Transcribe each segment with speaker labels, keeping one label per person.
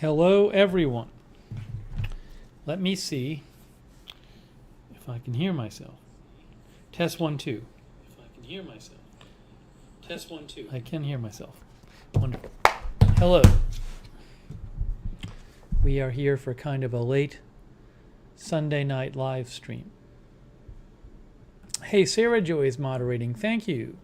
Speaker 1: Hello, everyone. Let me see if I can hear myself. Test 1, 2. If I can hear myself. Test 1, 2. I can hear myself. Wonderful. Hello. We are here for kind of a late Sunday night live stream. Hey, Sarah Joy is moderating. Thank you.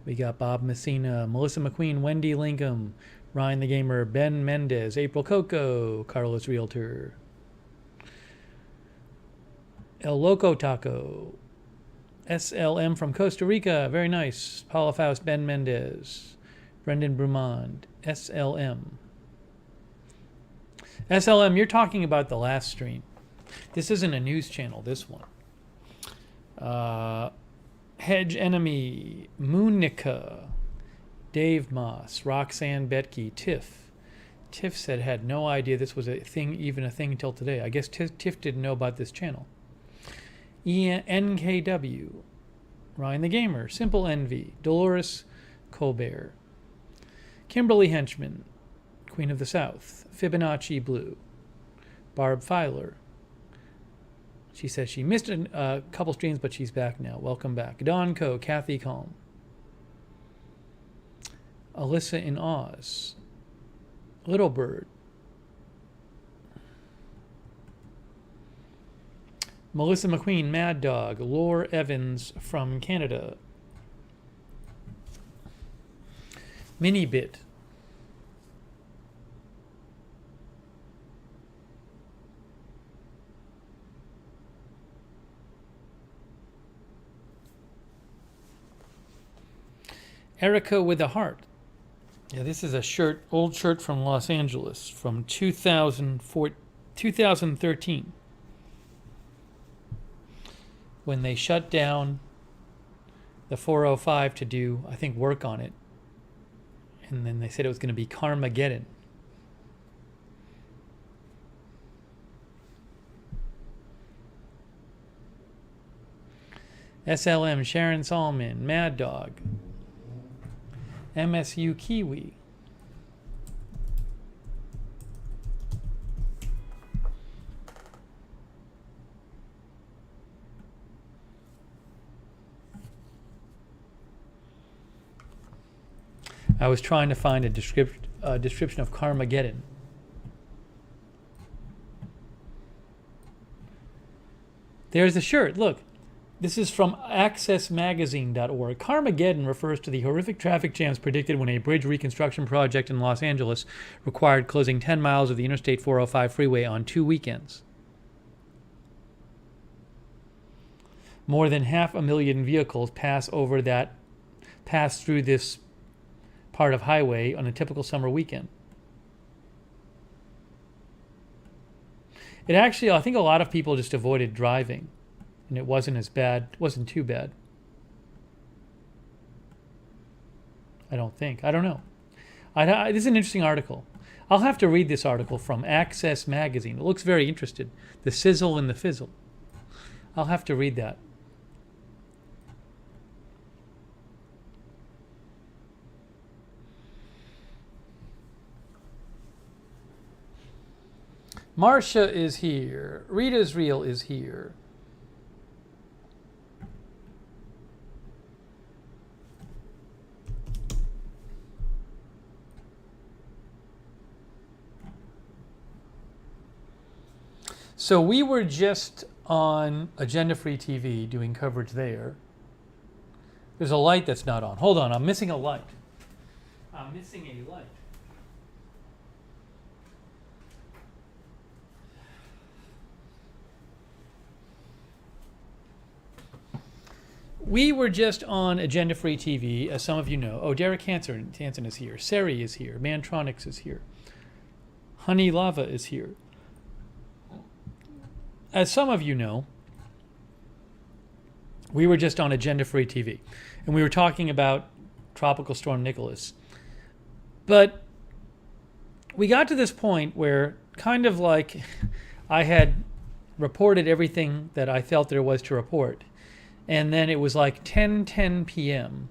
Speaker 1: We got Bob Messina, Melissa McQueen, Wendy Lincoln, Ryan the Gamer, Ben Mendez, April Coco, Carlos Realtor, El Loco Taco, SLM from Costa Rica, very nice, Paula Faust, Ben Mendez, Brendan Brumond, SLM. SLM, you're talking about the last stream. This isn't a news channel, this one. Hedge Enemy, Moonica, Dave Moss, Roxanne Betke, Tiff. Tiff said had no idea this was a thing, even a thing until today. I guess Tiff didn't know about this channel. NKW, Ryan the Gamer, Simple Envy, Dolores Colbert, Kimberly Henchman, Queen of the South, Fibonacci Blue, Barb Filer. She says she missed a couple streams, but she's back now. Welcome back. Don Co, Kathy Calm, Alyssa in Oz, Little Bird, Melissa McQueen, Mad Dog, Lore Evans from Canada, Minibit, Erica with a Heart. Yeah, this is a shirt, old shirt from Los Angeles from 2013. When they shut down the 405 to do, I think, work on it. And then they said it was going to be Carmageddon. SLM, Sharon Solomon, Mad Dog, MSU Kiwi, I was trying to find a description of Carmageddon. There's the shirt. Look. This is from accessmagazine.org. Carmageddon refers to the horrific traffic jams predicted when a bridge reconstruction project in Los Angeles required closing 10 miles of the Interstate 405 freeway on 2 weekends. More than 500,000 vehicles pass through this part of highway on a typical summer weekend. It actually, I think a lot of people just avoided driving. And it wasn't as bad, wasn't too bad. I don't think. I don't know. This is an interesting article. I'll have to read this article from Access Magazine. It looks very interesting. The sizzle and the fizzle. I'll have to read that. Marcia is here. Rita's Real is here. So we were just on Agenda Free TV doing coverage there. There's a light that's not on. Hold on, I'm missing a light. I'm missing a light. We were just on Agenda Free TV, as some of you know. Oh, Derek Hansen is here. Sari is here. Mantronics is here. Honey Lava is here. As some of you know, we were just on Agenda Free TV, and we were talking about Tropical Storm Nicholas. But we got to this point where kind of like I had reported everything that I felt there was to report. And then it was like 10:10 p.m.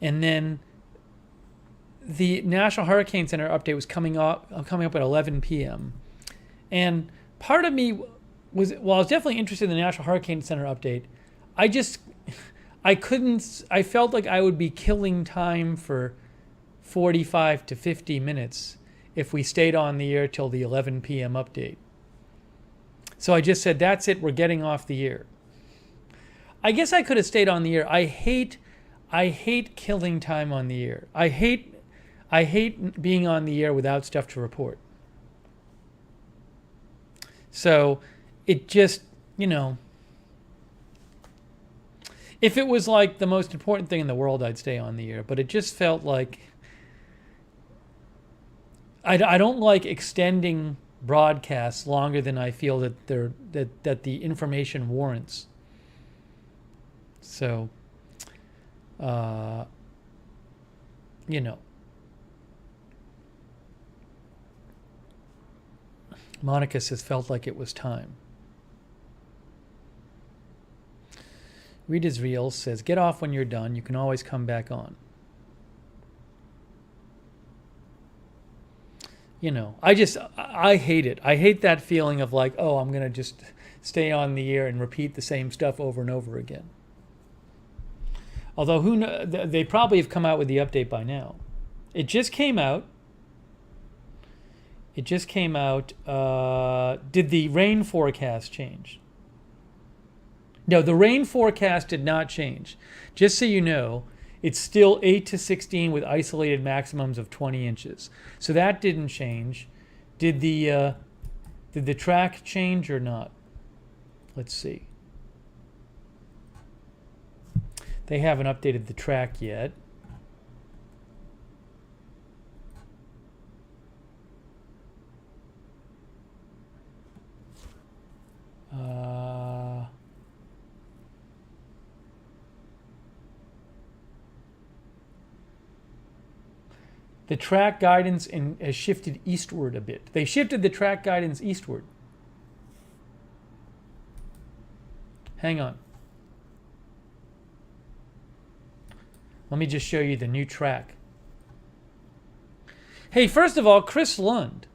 Speaker 1: And then the National Hurricane Center update was coming up at 11 p.m. And part of me was, well, I was definitely interested in the National Hurricane Center update. I felt like I would be killing time for 45 to 50 minutes if we stayed on the air till the 11 p.m. update. So I just said, that's it, we're getting off the air. I guess I could have stayed on the air. I hate killing time on the air. I hate being on the air without stuff to report. So it just, if it was like the most important thing in the world, I'd stay on the air. But it just felt like I don't like extending broadcasts longer than I feel that that the information warrants. So, Monica says felt like it was time. Read is real says get off when you're done. You can always come back on. I hate it. I hate that feeling of like, oh, I'm going to just stay on the air and repeat the same stuff over and over again. Although they probably have come out with the update by now. It just came out. Did the rain forecast change? No, the rain forecast did not change. Just so you know, it's still 8 to 16 with isolated maximums of 20 inches. So that didn't change. Did the track change or not? Let's see. They haven't updated the track yet. The track guidance has shifted eastward a bit. They shifted the track guidance eastward. Hang on. Let me just show you the new track. Hey, first of all, Chris Lund.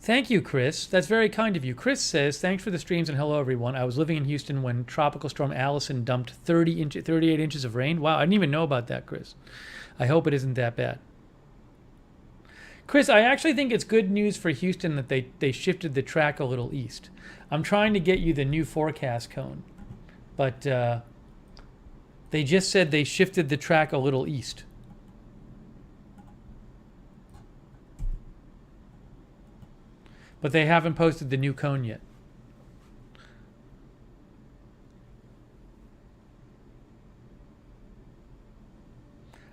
Speaker 1: Thank you, Chris. That's very kind of you. Chris says, thanks for the streams and hello, everyone. I was living in Houston when Tropical Storm Allison dumped 38 inches of rain. Wow, I didn't even know about that, Chris. I hope it isn't that bad. Chris, I actually think it's good news for Houston that they shifted the track a little east. I'm trying to get you the new forecast cone, but they just said they shifted the track a little east. But they haven't posted the new cone yet.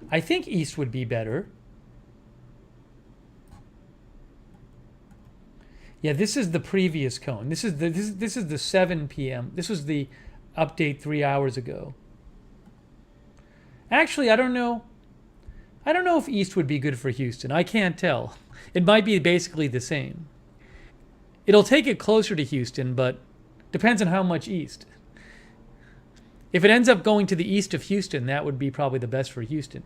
Speaker 1: I think east would be better. Yeah, this is the previous cone. This is the 7 p.m. This was the update 3 hours ago. Actually, I don't know. I don't know if east would be good for Houston. I can't tell. It might be basically the same. It'll take it closer to Houston, but depends on how much east. If it ends up going to the east of Houston, that would be probably the best for Houston.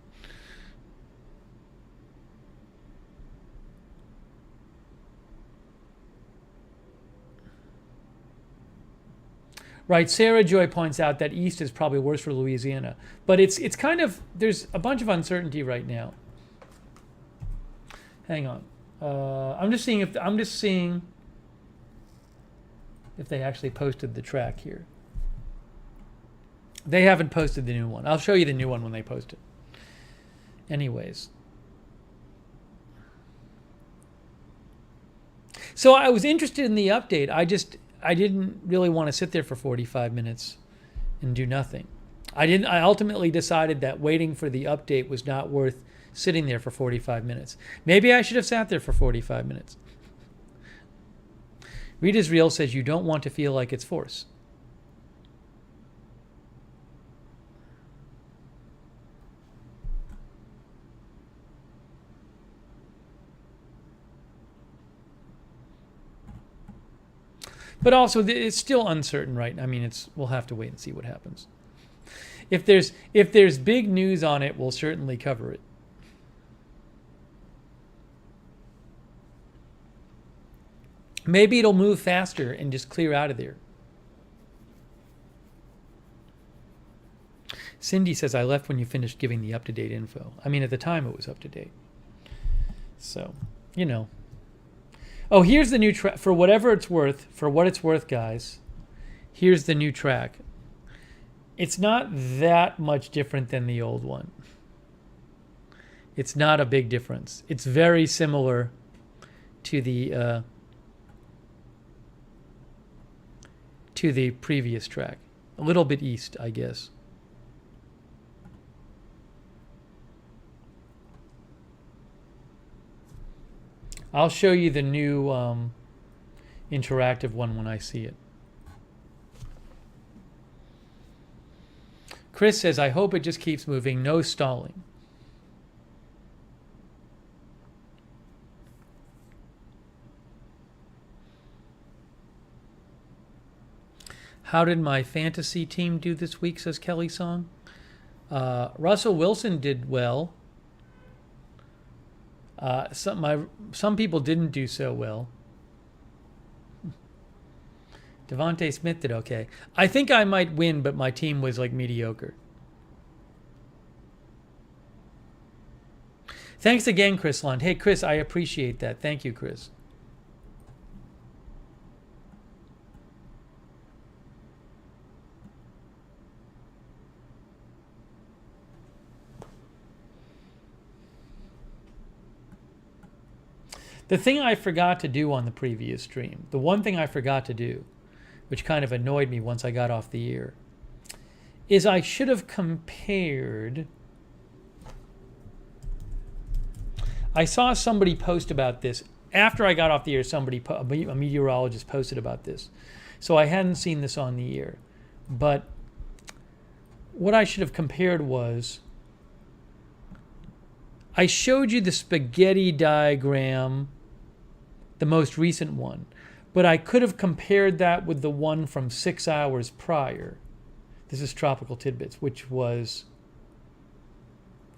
Speaker 1: Right, Sarah Joy points out that east is probably worse for Louisiana. But it's kind of, there's a bunch of uncertainty right now. Hang on. I'm just seeing if they actually posted the track here. They haven't posted the new one. I'll show you the new one when they post it. Anyways. So I was interested in the update. I didn't really want to sit there for 45 minutes and do nothing. I ultimately decided that waiting for the update was not worth sitting there for 45 minutes. Maybe I should have sat there for 45 minutes. Read is real says you don't want to feel like it's force. But also, it's still uncertain, right? I mean, we'll have to wait and see what happens. If there's big news on it, we'll certainly cover it. Maybe it'll move faster and just clear out of there. Cindy says, I left when you finished giving the up-to-date info. I mean, at the time it was up-to-date. So, you know. Oh, here's the new track. For what it's worth, guys, here's the new track. It's not that much different than the old one. It's not a big difference. It's very similar to the previous track. A little bit east, I guess. I'll show you the new interactive one when I see it. Chris says, I hope it just keeps moving. No stalling. How did my fantasy team do this week, says Kelly Song? Russell Wilson did well. Some people didn't do so well. Devontae Smith did okay. I think I might win, but my team was like mediocre. Thanks again, Chris Lund. Hey, Chris, I appreciate that. Thank you, Chris. The thing I forgot to do on the previous stream, the one thing I forgot to do, which kind of annoyed me once I got off the air, is I should have compared. I saw somebody post about this. After I got off the air, a meteorologist posted about this. So I hadn't seen this on the air. But what I should have compared was, I showed you the spaghetti diagram, the most recent one, but I could have compared that with the one from 6 hours prior. This is Tropical Tidbits, which was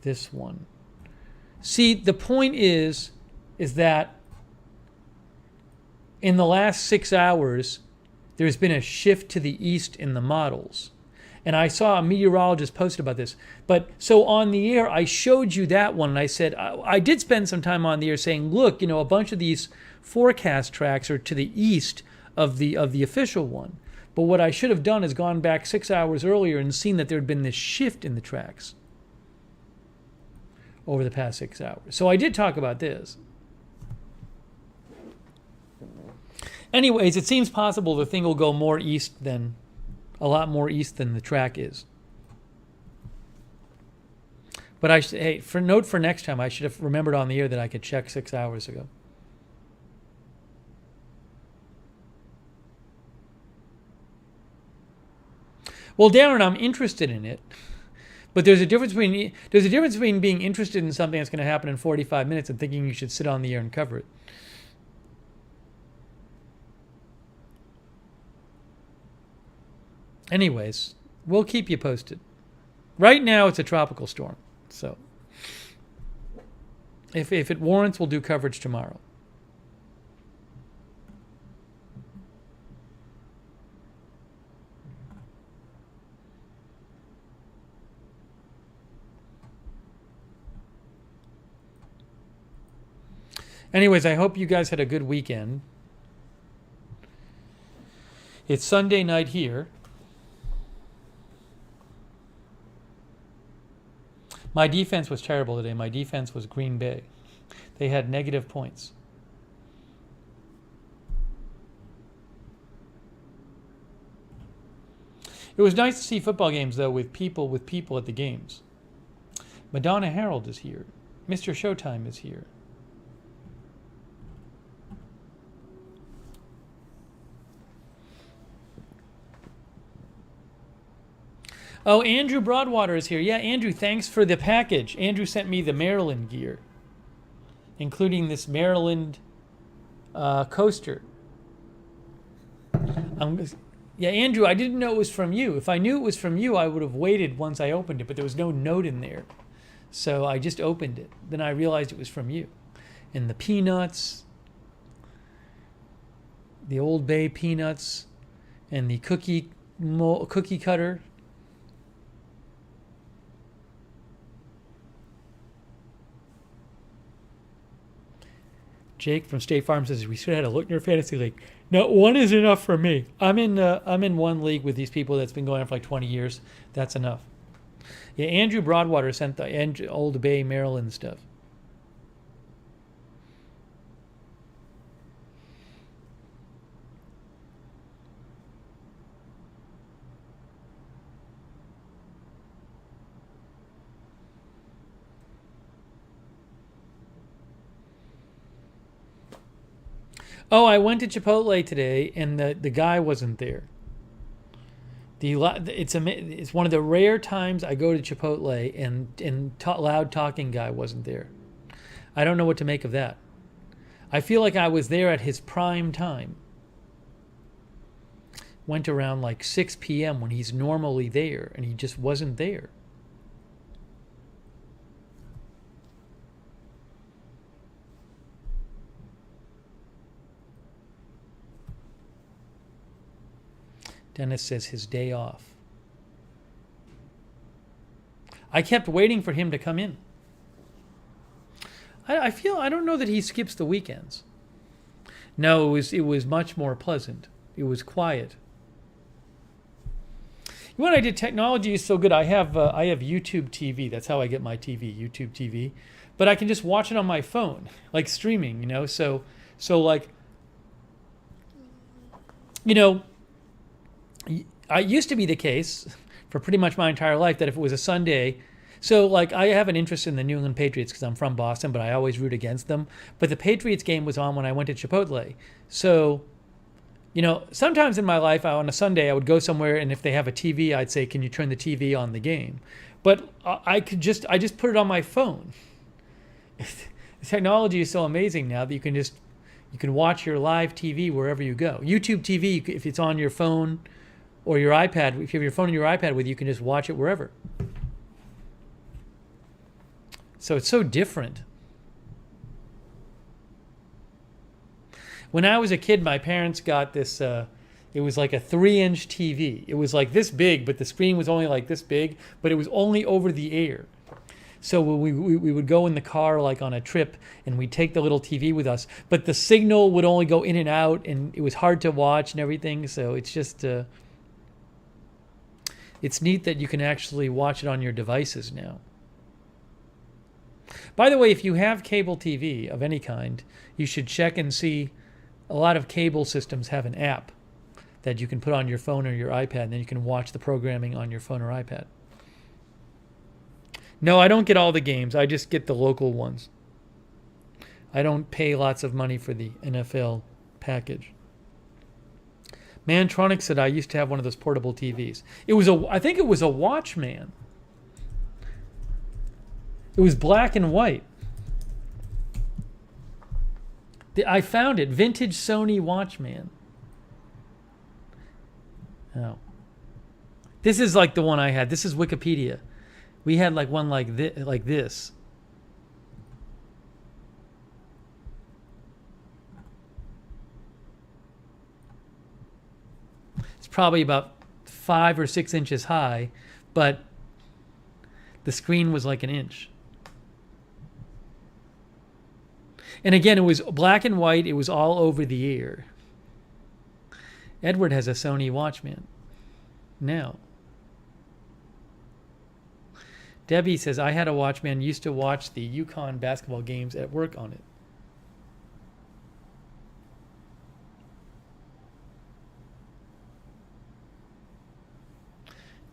Speaker 1: this one. See, the point is that in the last 6 hours, there's been a shift to the east in the models. And I saw a meteorologist post about this. But so on the air, I showed you that one. And I said, I did spend some time on the air saying, look, you know, a bunch of these forecast tracks are to the east of the official one. But what I should have done is gone back 6 hours earlier and seen that there had been this shift in the tracks over the past 6 hours. So I did talk about this. Anyways, it seems possible the thing will go more east than... a lot more east than the track is. But hey, for next time, I should have remembered on the air that I could check 6 hours ago. Well, Darren, I'm interested in it, but there's a difference between being interested in something that's going to happen in 45 minutes and thinking you should sit on the air and cover it. Anyways, we'll keep you posted. Right now, it's a tropical storm. So if it warrants, we'll do coverage tomorrow. Anyways, I hope you guys had a good weekend. It's Sunday night here. My defense was terrible today. My defense was Green Bay. They had negative points. It was nice to see football games, though, with people at the games. Madonna Harold is here. Mr. Showtime is here. Oh, Andrew Broadwater is here. Yeah, Andrew, thanks for the package. Andrew sent me the Maryland gear, including this Maryland coaster. Yeah, Andrew, I didn't know it was from you. If I knew it was from you, I would have waited once I opened it, but there was no note in there. So I just opened it. Then I realized it was from you. And the peanuts, the Old Bay peanuts, and the cookie cutter. Jake from State Farm says we should have had a Lookner fantasy league. No, one is enough for me. I'm in one league with these people that's been going on for like 20 years. That's enough. Yeah, Andrew Broadwater sent the Old Bay, Maryland stuff. Oh, I went to Chipotle today, and the guy wasn't there. It's one of the rare times I go to Chipotle and loud talking guy wasn't there. I don't know what to make of that. I feel like I was there at his prime time. Went around like 6 p.m. when he's normally there, and he just wasn't there. Dennis says his day off. I kept waiting for him to come in. I don't know that he skips the weekends. No, it was much more pleasant. It was quiet. You know what I did? Technology is so good. I have YouTube TV. That's how I get my TV, YouTube TV. But I can just watch it on my phone, like streaming. So like, it used to be the case for pretty much my entire life that if it was a Sunday, so like I have an interest in the New England Patriots because I'm from Boston, but I always root against them. But the Patriots game was on when I went to Chipotle. So, sometimes in my life on a Sunday I would go somewhere, and if they have a TV, I'd say, "Can you turn the TV on the game?" But I just put it on my phone. The technology is so amazing now that you can watch your live TV wherever you go. YouTube TV, if it's on your phone or your iPad, if you have your phone and your iPad with you, you can just watch it wherever. So it's so different. When I was a kid, my parents got this, it was like a 3-inch TV. It was like this big, but the screen was only like this big, but it was only over the air. So we would go in the car like on a trip, and we'd take the little TV with us, but the signal would only go in and out, and it was hard to watch and everything. So it's just, it's neat that you can actually watch it on your devices now. By the way, if you have cable TV of any kind, you should check and see. A lot of cable systems have an app that you can put on your phone or your iPad, and then you can watch the programming on your phone or iPad. No, I don't get all the games. I just get the local ones. I don't pay lots of money for the NFL package. Mantronic said I used to have one of those portable TVs. I think it was a Watchman. It was black and white. I found it. Vintage Sony Watchman. Oh. This is like the one I had. This is Wikipedia. We had like one like this. It's probably about 5 or 6 inches high, but the screen was like an inch. And again, it was black and white. It was all over the air. Edward has a Sony Watchman now. Debbie says, I had a Watchman, used to watch the UConn basketball games at work on it.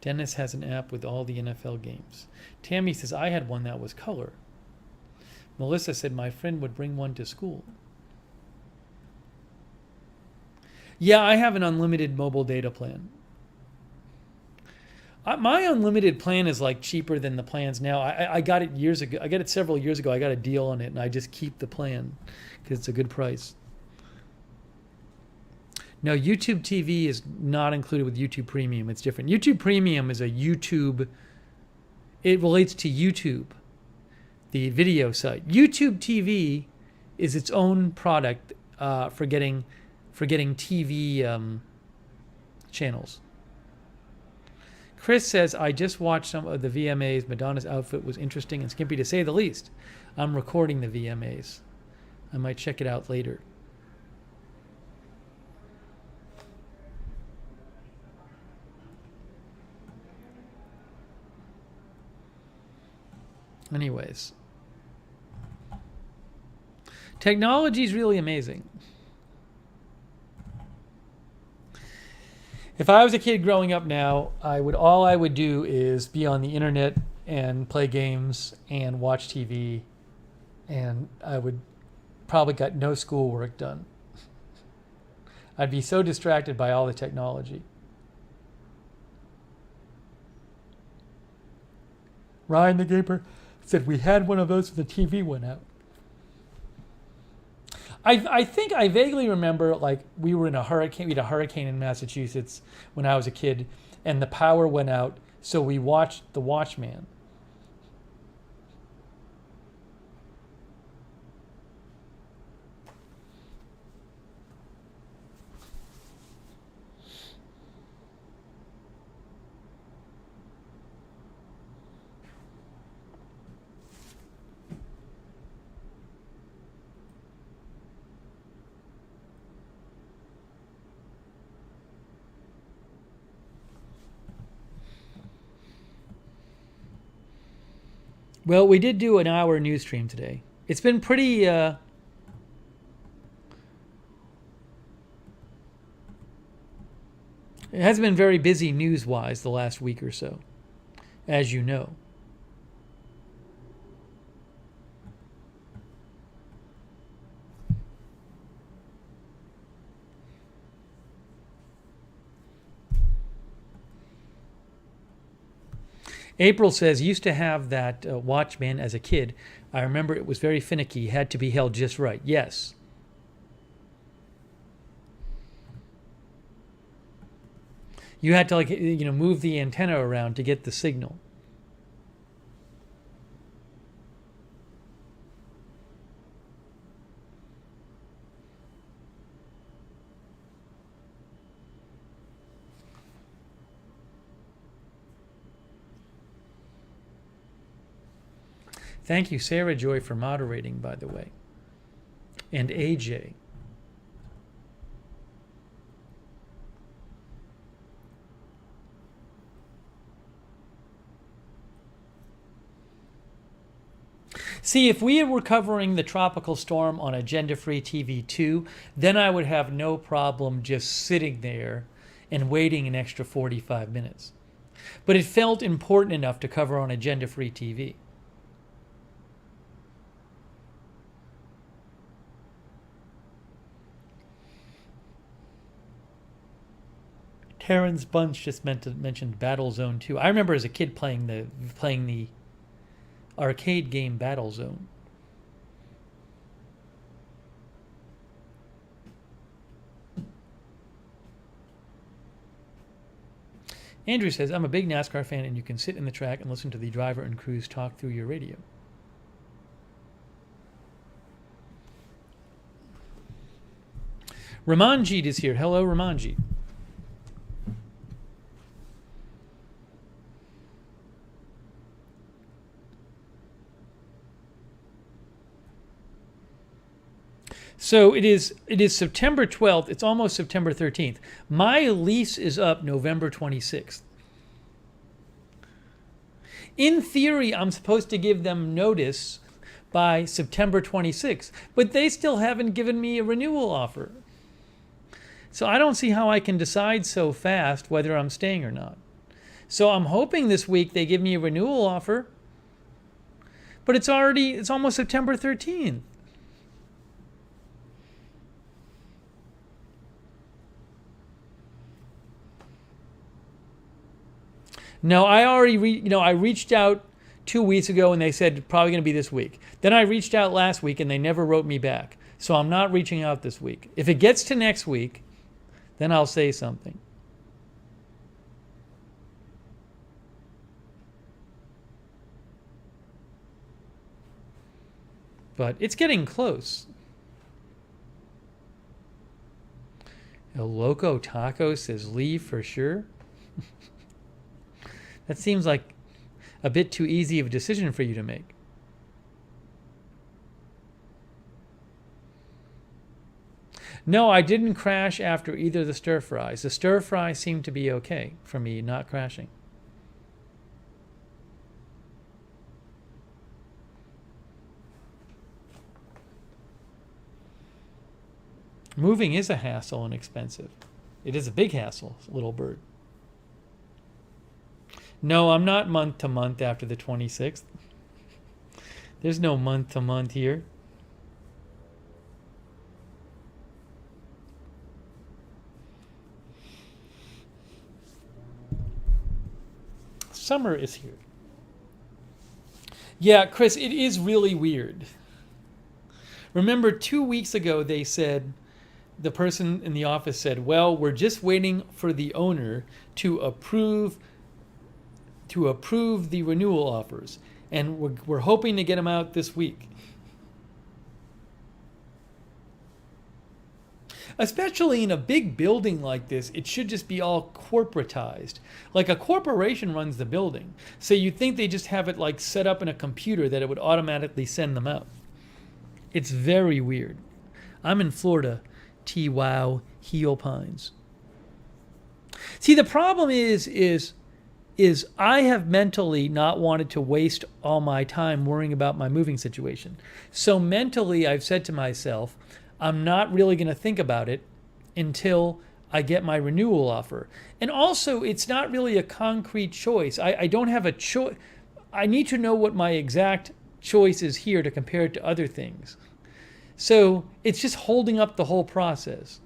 Speaker 1: Dennis has an app with all the NFL games. Tammy says, I had one that was color. Melissa said, my friend would bring one to school. Yeah, I have an unlimited mobile data plan. My unlimited plan is like cheaper than the plans now. I got it years ago. I got it several years ago. I got a deal on it, and I just keep the plan because it's a good price. No, YouTube TV is not included with YouTube Premium. It's different. YouTube Premium is a YouTube. It relates to YouTube, the video site. YouTube TV is its own product for getting TV channels. Chris says, I just watched some of the VMAs. Madonna's outfit was interesting and skimpy to say the least. I'm recording the VMAs. I might check it out later. Anyways. Technology is really amazing. If I was a kid growing up now, all I would do is be on the internet and play games and watch TV, and I would probably got no schoolwork done. I'd be so distracted by all the technology. Ryan the Gaper said we had one of those when the TV went out. I think I vaguely remember, like, we were in a hurricane. We had a hurricane in Massachusetts when I was a kid, and the power went out, so we watched The Watchmen. Well, we did do an hour news stream today. It's been pretty... it has been very busy news-wise the last week or so, as you know. April says, used to have that Watchman as a kid. I remember it was very finicky, had to be held just right. Yes. You had to, like, move the antenna around to get the signal. Thank you, Sarah Joy, for moderating, by the way. And AJ. See, if we were covering the tropical storm on Agenda-Free TV 2, then I would have no problem just sitting there and waiting an extra 45 minutes. But it felt important enough to cover on Agenda-Free TV. Terrence Bunch just mentioned Battlezone 2. I remember as a kid playing the arcade game Battlezone. Andrew says, I'm a big NASCAR fan, and you can sit in the track and listen to the driver and crews talk through your radio. Ramanjit is here. Hello, Ramanjit. So it is September 12th. It's almost September 13th. My lease is up November 26th. In theory, I'm supposed to give them notice by September 26th, but they still haven't given me a renewal offer. So I don't see how I can decide so fast whether I'm staying or not. So I'm hoping this week they give me a renewal offer, but it's almost September 13th. No, I already, I reached out 2 weeks ago and they said probably going to be this week. Then I reached out last week and they never wrote me back. So I'm not reaching out this week. If it gets to next week, Then I'll say something. But it's getting close. El Loco Taco says leave for sure. That seems like a bit too easy of a decision for you to make. No, I didn't crash after either of the stir fries. The stir fry seemed to be okay for me, not crashing. Moving is a hassle and expensive. It is a big hassle, little bird. No, I'm not month to month after the 26th. There's no month to month here. Summer is here. Yeah, Chris, it is really weird. Remember 2 weeks ago they said, the person in the office said, well, we're just waiting for the owner to approve the renewal offers, and we're hoping to get them out this week. Especially in a big building like this, it should just be all corporatized. Like a corporation runs the building. So you'd think they just have it like set up in a computer that it would automatically send them out. It's very weird. I'm in Florida. T-wow, Heel Pines. See, the problem is I have mentally not wanted to waste all my time worrying about my moving situation. So mentally, I've said to myself, I'm not really going to think about it until I get my renewal offer. And also, it's not really a concrete choice. I don't have a choice. I need to know what my exact choice is here to compare it to other things. So it's just holding up the whole process.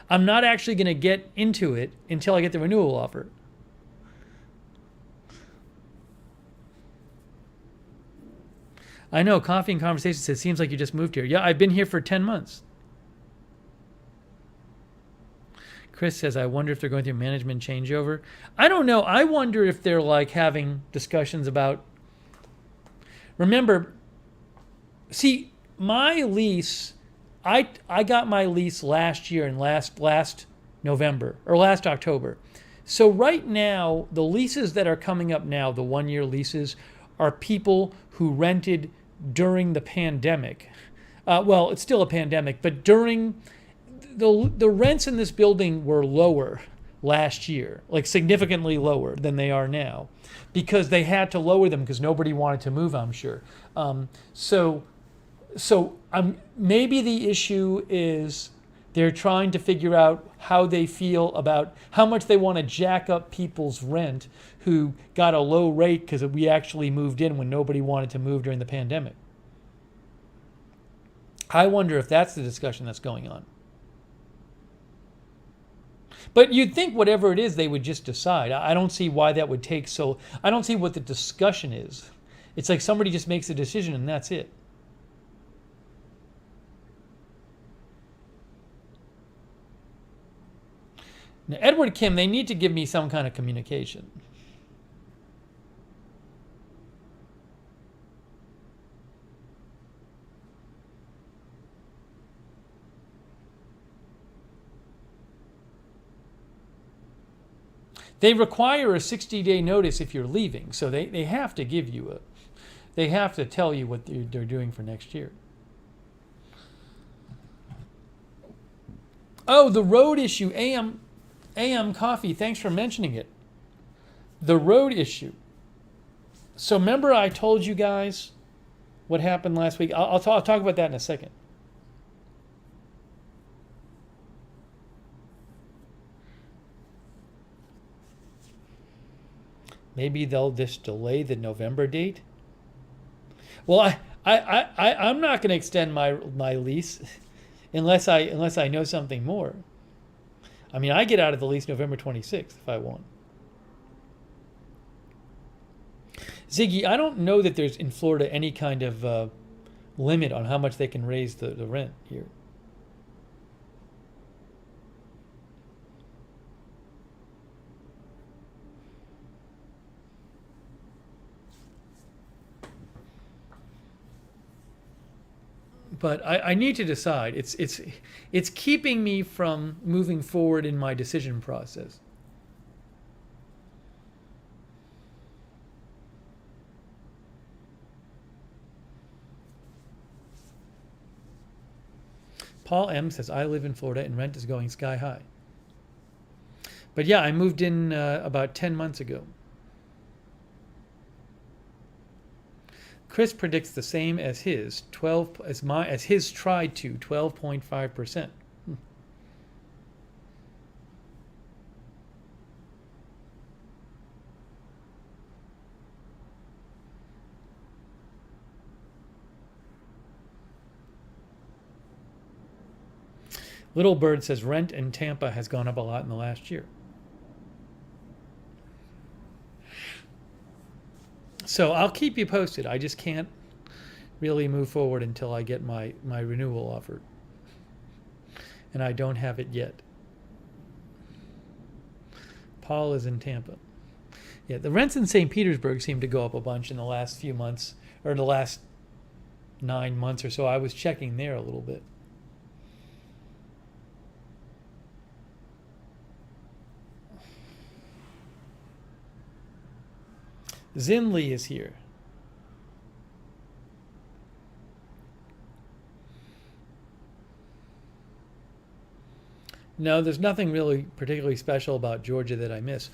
Speaker 1: I'm not actually going to get into it until I get the renewal offer. I know, Coffee and Conversation says, seems like you just moved here. Yeah, I've been here for 10 months. Chris says, I wonder if they're going through management changeover. I don't know. I wonder if they're like having discussions about... Remember, see, my lease, I got my lease last year in last November or last October. So right now, the leases that are coming up now, the 1-year leases, are people who rented during the pandemic. Well, it's still a pandemic, but during the rents in this building were lower last year, like significantly lower than they are now, because they had to lower them because nobody wanted to move, I'm sure. So maybe the issue is they're trying to figure out how they feel about how much they want to jack up people's rent who got a low rate because we actually moved in when nobody wanted to move during the pandemic. I wonder if that's the discussion that's going on. But you'd think whatever it is, they would just decide. I don't see why that would take so... I don't see what the discussion is. It's like somebody just makes a decision and that's it. Now, Edward Kim, they need to give me some kind of communication. They require a 60-day notice if you're leaving, so they have to give you they have to tell you what they're doing for next year. Oh, the road issue, AM Coffee, thanks for mentioning it. The road issue. So remember I told you guys what happened last week? I'll talk about that in a second. Maybe they'll just delay the November date. Well, I'm not going to extend my lease unless I know something more. I mean, I get out of the lease November 26th if I want. Ziggy, I don't know that there's in Florida any kind of limit on how much they can raise the rent here. but I need to decide. It's keeping me from moving forward in my decision process. Paul M says, I live in Florida and rent is going sky high. But yeah, I moved in about 10 months ago. Chris predicts the same as his his tried to 12.5%. Little Bird says rent in Tampa has gone up a lot in the last year. So I'll keep you posted. I just can't really move forward until I get my renewal offered. And I don't have it yet. Paul is in Tampa. Yeah, the rents in St. Petersburg seem to go up a bunch in the last few months, or the last 9 months or so. I was checking there a little bit. Zinli is here. No, there's nothing really particularly special about Georgia that I miss.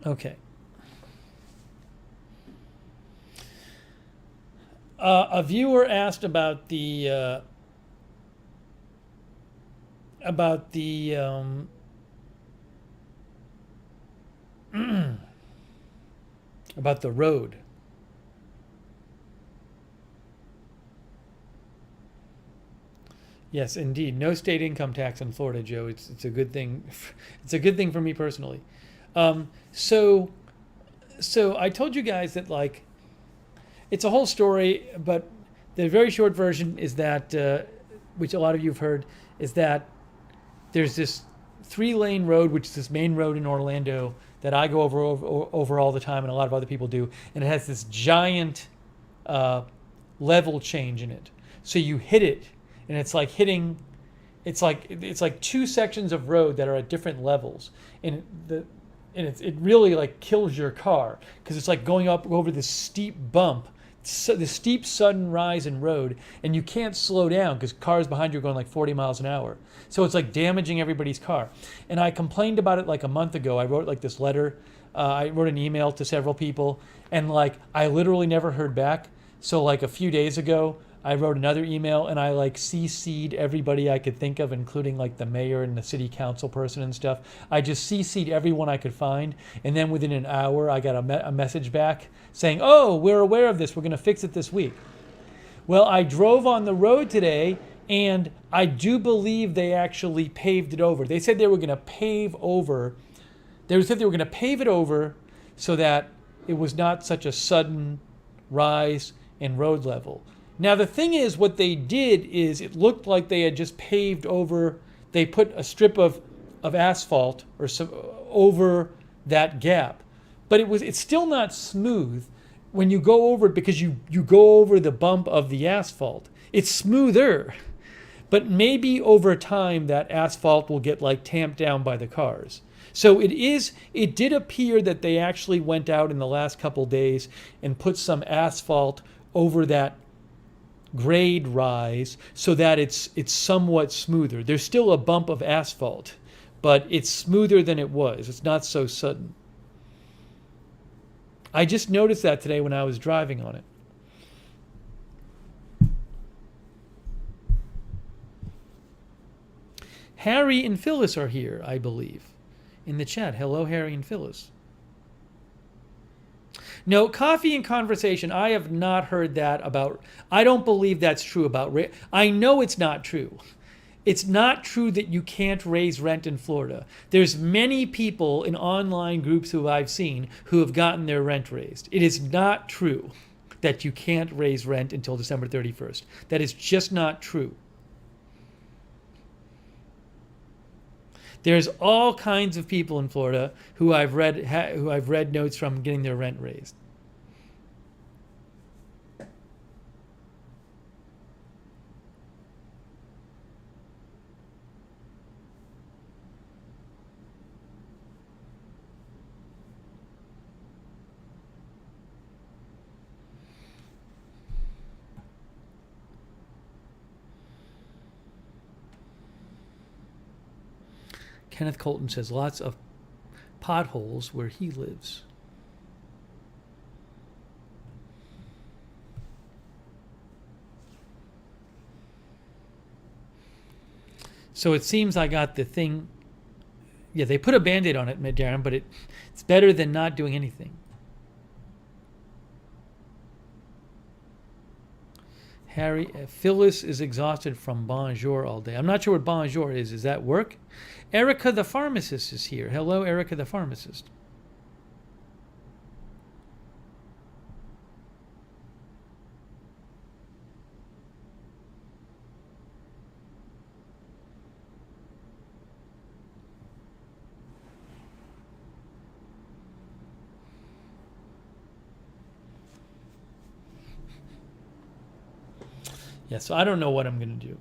Speaker 1: Okay. A viewer asked about the about the road. Yes, indeed. No state income tax in Florida, Joe. It's a good thing. It's a good thing for me personally. So I told you guys that, like, it's a whole story, but the very short version is that, which a lot of you have heard, is that there's this 3-lane road, which is this main road in Orlando that I go over all the time, and a lot of other people do, and it has this giant level change in it. So you hit it, and it's like hitting. It's like 2 sections of road that are at different levels, and it really like kills your car because it's like going up over this steep bump, the steep sudden rise in road, and you can't slow down because cars behind you are going like 40 miles an hour. So it's like damaging everybody's car. And I complained about it like a month ago. I wrote like this letter. I wrote an email to several people, and like I literally never heard back. So like a few days ago, I wrote another email, and I like CC'd everybody I could think of, including like the mayor and the city council person and stuff. I just CC'd everyone I could find, and then within an hour, I got a message back saying, "Oh, we're aware of this. We're going to fix it this week." Well, I drove on the road today, and I do believe they actually paved it over. They said they were going to pave over. They said they were going to pave it over so that it was not such a sudden rise in road level. Now, the thing is, what they did is it looked like they had just paved over, they put a strip of asphalt or some, over that gap. But it's still not smooth when you go over it because you go over the bump of the asphalt. It's smoother. But maybe over time that asphalt will get like tamped down by the cars. So it did appear that they actually went out in the last couple days and put some asphalt over that grade rise so that it's somewhat smoother. There's still a bump of asphalt, but it's smoother than it was. It's not so sudden. I just noticed that today when I was driving on it. Harry and Phyllis are here, I believe, in the chat. Hello, Harry and Phyllis. No, coffee and conversation. I have not heard that about. I don't believe that's true about. I know it's not true. It's not true that you can't raise rent in Florida. There's many people in online groups who I've seen who have gotten their rent raised. It is not true that you can't raise rent until December 31st. That is just not true. There's all kinds of people in Florida who I've read notes from getting their rent raised. Kenneth Colton says lots of potholes where he lives. So it seems I got the thing. Yeah, they put a Band-Aid on it, Darren, but it's better than not doing anything. Phyllis is exhausted from bonjour all day. I'm not sure what bonjour is. Is that work? Erica the pharmacist is here. Hello, Erica the pharmacist. Yeah, so I don't know what I'm going to do.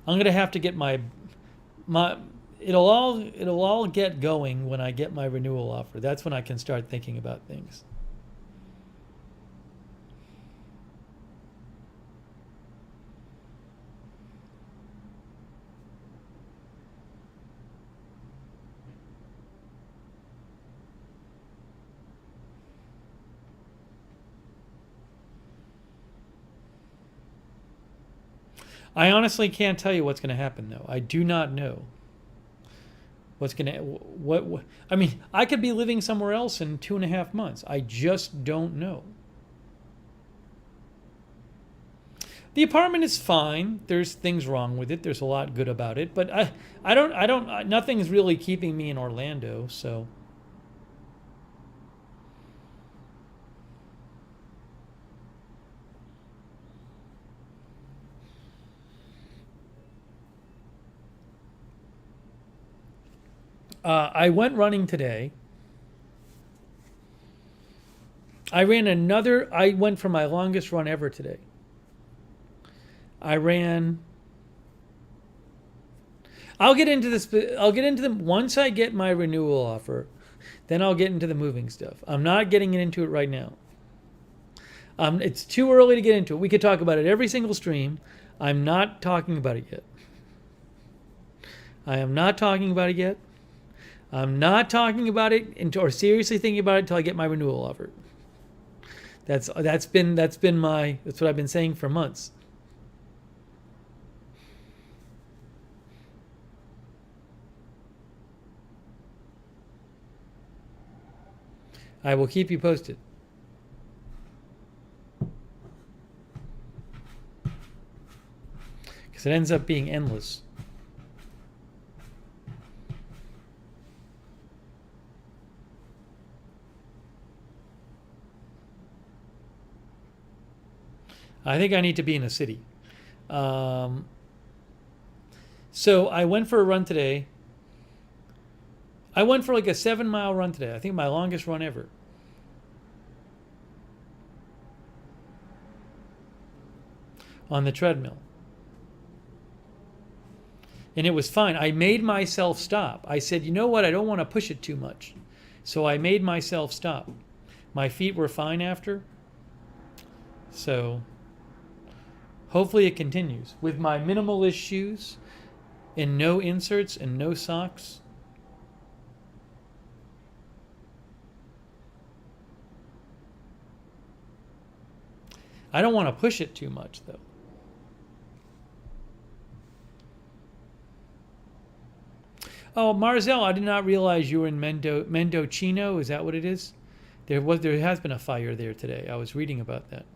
Speaker 1: I'm going to have to get my it'll all get going when I get my renewal offer. That's when I can start thinking about things. I honestly can't tell you what's going to happen, though. I do not know what's going to... What I mean, I could be living somewhere else in 2.5 months. I just don't know. The apartment is fine. There's things wrong with it. There's a lot good about it. But nothing's really keeping me in Orlando, so... I went running today. I went for my longest run ever today. I'll get into this. Once I get my renewal offer, then I'll get into the moving stuff. I'm not getting into it right now. It's too early to get into it. We could talk about it every single stream. I'm not talking about it yet. I am not talking about it yet. I'm not talking about it or seriously thinking about it until I get my renewal offer. That's what I've been saying for months. I will keep you posted. Because it ends up being endless. I think I need to be in a city. So I went for a run today. I went for like a 7-mile run today. I think my longest run ever. On the treadmill. And it was fine. I made myself stop. I said, you know what? I don't want to push it too much. So I made myself stop. My feet were fine after. So... hopefully it continues. With my minimalist shoes and no inserts and no socks. I don't want to push it too much, though. Oh, Marzel, I did not realize you were in Mendocino. Is that what it is? There has been a fire there today. I was reading about that.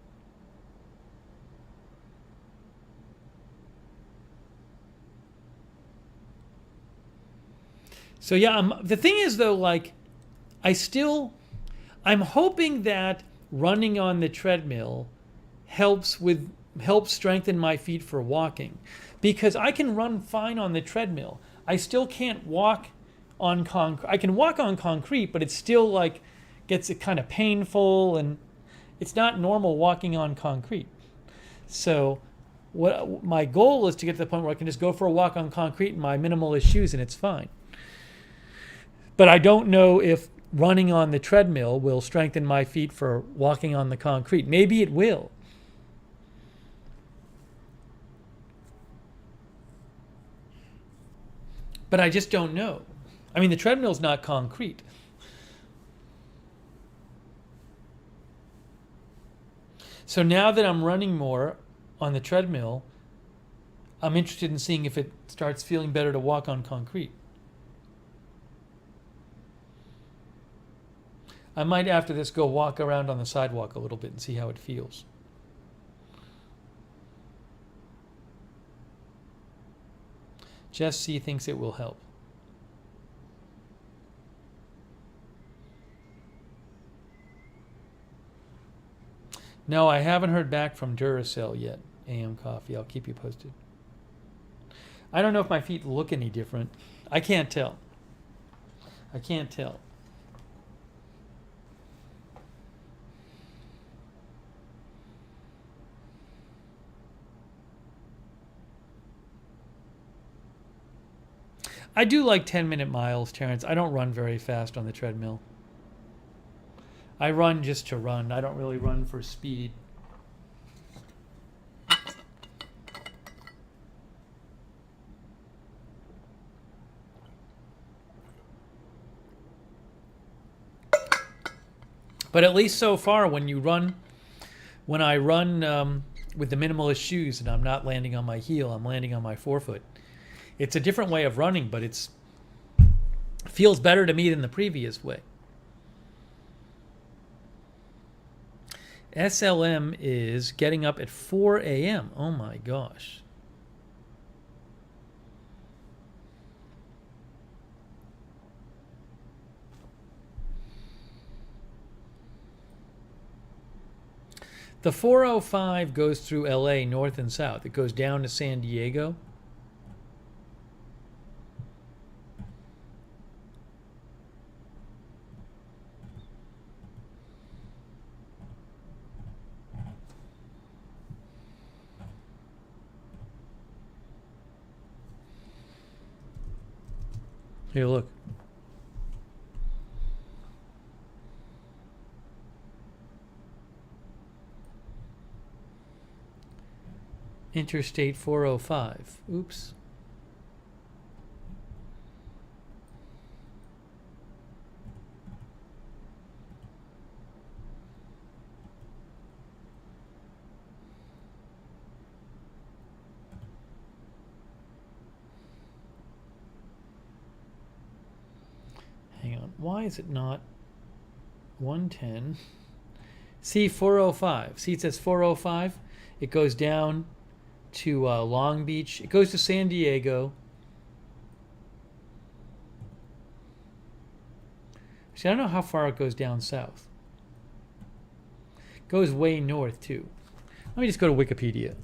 Speaker 1: So yeah, the thing is though, like, I'm hoping that running on the treadmill helps strengthen my feet for walking, because I can run fine on the treadmill. I still can't walk on concrete. I can walk on concrete, but it's still like gets it kind of painful, and it's not normal walking on concrete. So what my goal is to get to the point where I can just go for a walk on concrete in my minimalist shoes and it's fine. But I don't know if running on the treadmill will strengthen my feet for walking on the concrete. Maybe it will. But I just don't know. I mean, the treadmill's not concrete. So now that I'm running more on the treadmill, I'm interested in seeing if it starts feeling better to walk on concrete. I might, after this, go walk around on the sidewalk a little bit and see how it feels. Jess C. thinks it will help. No, I haven't heard back from Duracell yet, AM Coffee. I'll keep you posted. I don't know if my feet look any different. I can't tell. I can't tell. I do like 10-minute miles, Terrence. I don't run very fast on the treadmill. I run just to run. I don't really run for speed. But at least so far, when I run with the minimalist shoes and I'm not landing on my heel, I'm landing on my forefoot. It's a different way of running, but it feels better to me than the previous way. SLM is getting up at 4 a.m. Oh my gosh. The 405 goes through LA north and south. It goes down to San Diego. Here, look. Interstate 405. Oops. Hang on. Why is it not 110? See, 405. See, it says 405. It goes down to Long Beach. It goes to San Diego. See, I don't know how far it goes down south. It goes way north, too. Let me just go to Wikipedia.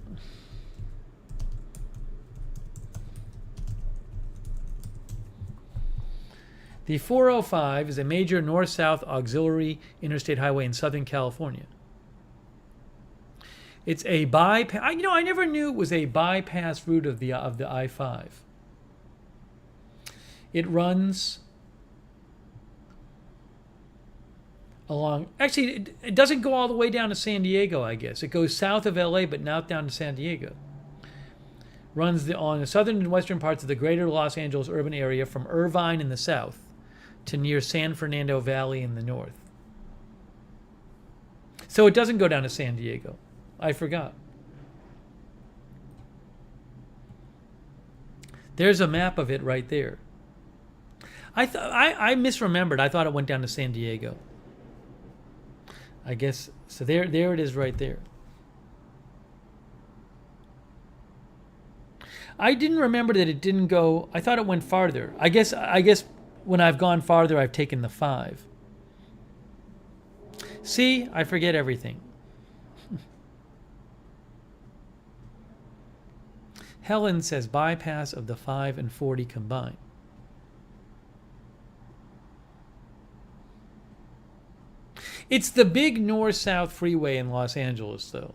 Speaker 1: The 405 is a major north-south auxiliary interstate highway in Southern California. It's a bypass. I never knew it was a bypass route of the I-5. It runs along. Actually, it doesn't go all the way down to San Diego. I guess it goes south of LA, but not down to San Diego. Runs on the southern and western parts of the greater Los Angeles urban area from Irvine in the south to near San Fernando Valley in the north. So it doesn't go down to San Diego. I forgot. There's a map of it right there. I misremembered. I thought it went down to San Diego. I guess so. There it is, right there. I didn't remember that it didn't go. I thought it went farther. I guess when I've gone farther, I've taken the 5. See, I forget everything. Helen says bypass of the 5 and 40 combined. It's the big north-south freeway in Los Angeles, though.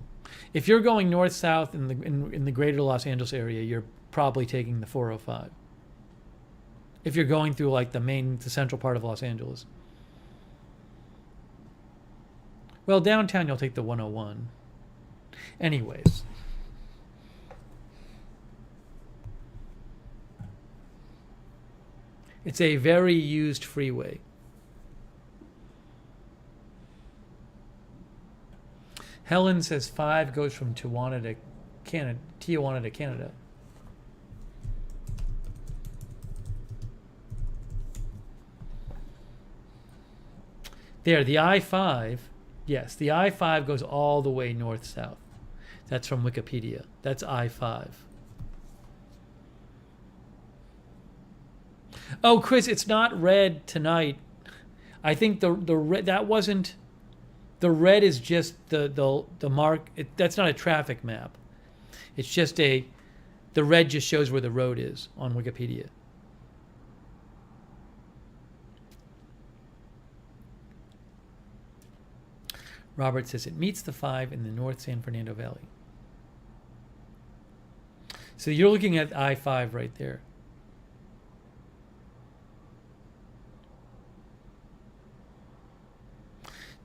Speaker 1: If you're going north-south in the greater Los Angeles area, you're probably taking the 405. If you're going through like the central part of Los Angeles. Well, downtown you'll take the 101. Anyways. It's a very used freeway. Helen says 5 goes from Tijuana to Canada. There, the I-5, yes, the I-5 goes all the way north-south. That's from Wikipedia. That's I-5. Oh, Chris, it's not red tonight. I think the red, that wasn't, the red is just the mark. That's not a traffic map. It's just the red just shows where the road is on Wikipedia. Robert says it meets the 5 in the North San Fernando Valley. So you're looking at I-5 right there.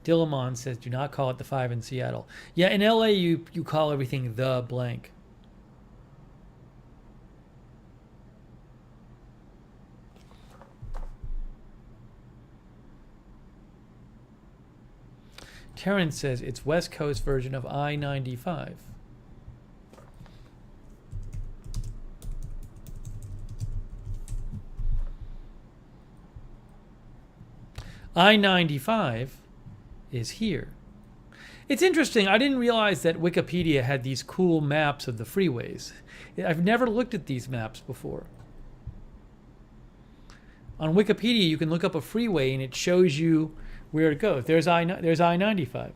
Speaker 1: Dillamon says, do not call it the 5 in Seattle. Yeah, in LA, you call everything the blank. Terrence says, it's West Coast version of I-95. I-95 is here. It's interesting. I didn't realize that Wikipedia had these cool maps of the freeways. I've never looked at these maps before. On Wikipedia, you can look up a freeway and it shows you where it goes. There's I-95.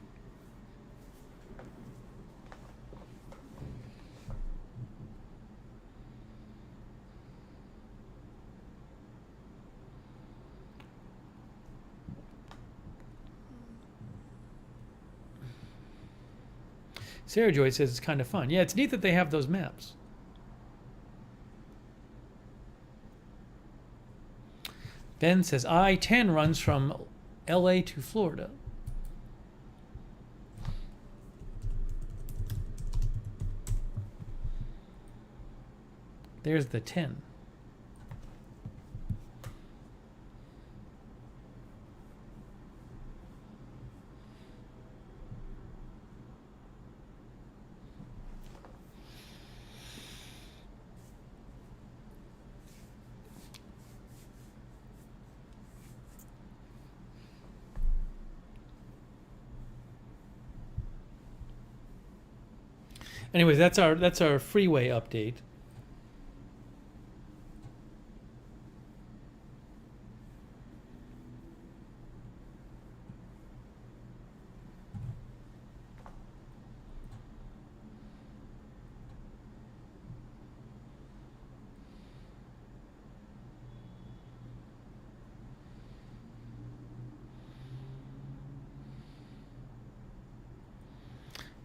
Speaker 1: Sarah Joy says it's kind of fun. Yeah, it's neat that they have those maps. Ben says I-10 runs from LA to Florida. There's the 10. Anyways, that's our freeway update.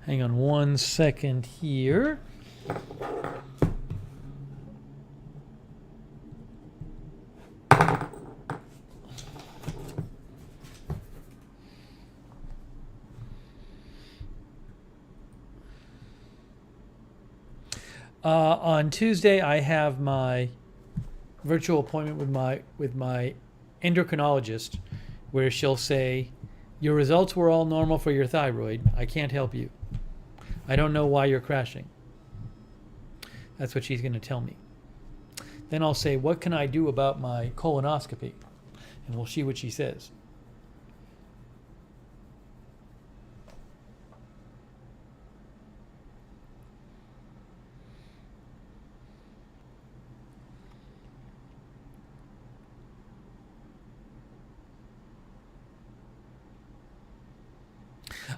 Speaker 1: Hang on 1 second here. On Tuesday, I have my virtual appointment with my endocrinologist, where she'll say, "Your results were all normal for your thyroid. I can't help you. I don't know why you're crashing." That's what she's going to tell me. Then I'll say, "What can I do about my colonoscopy?" And we'll see what she says.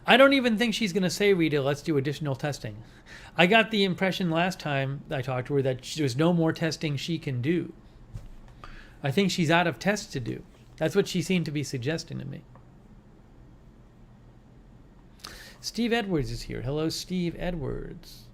Speaker 1: I don't even think she's going to say, "Rita, let's do additional testing." I got the impression last time I talked to her that there's no more testing she can do. I think she's out of tests to do. That's what she seemed to be suggesting to me. Steve Edwards is here. Hello, Steve Edwards.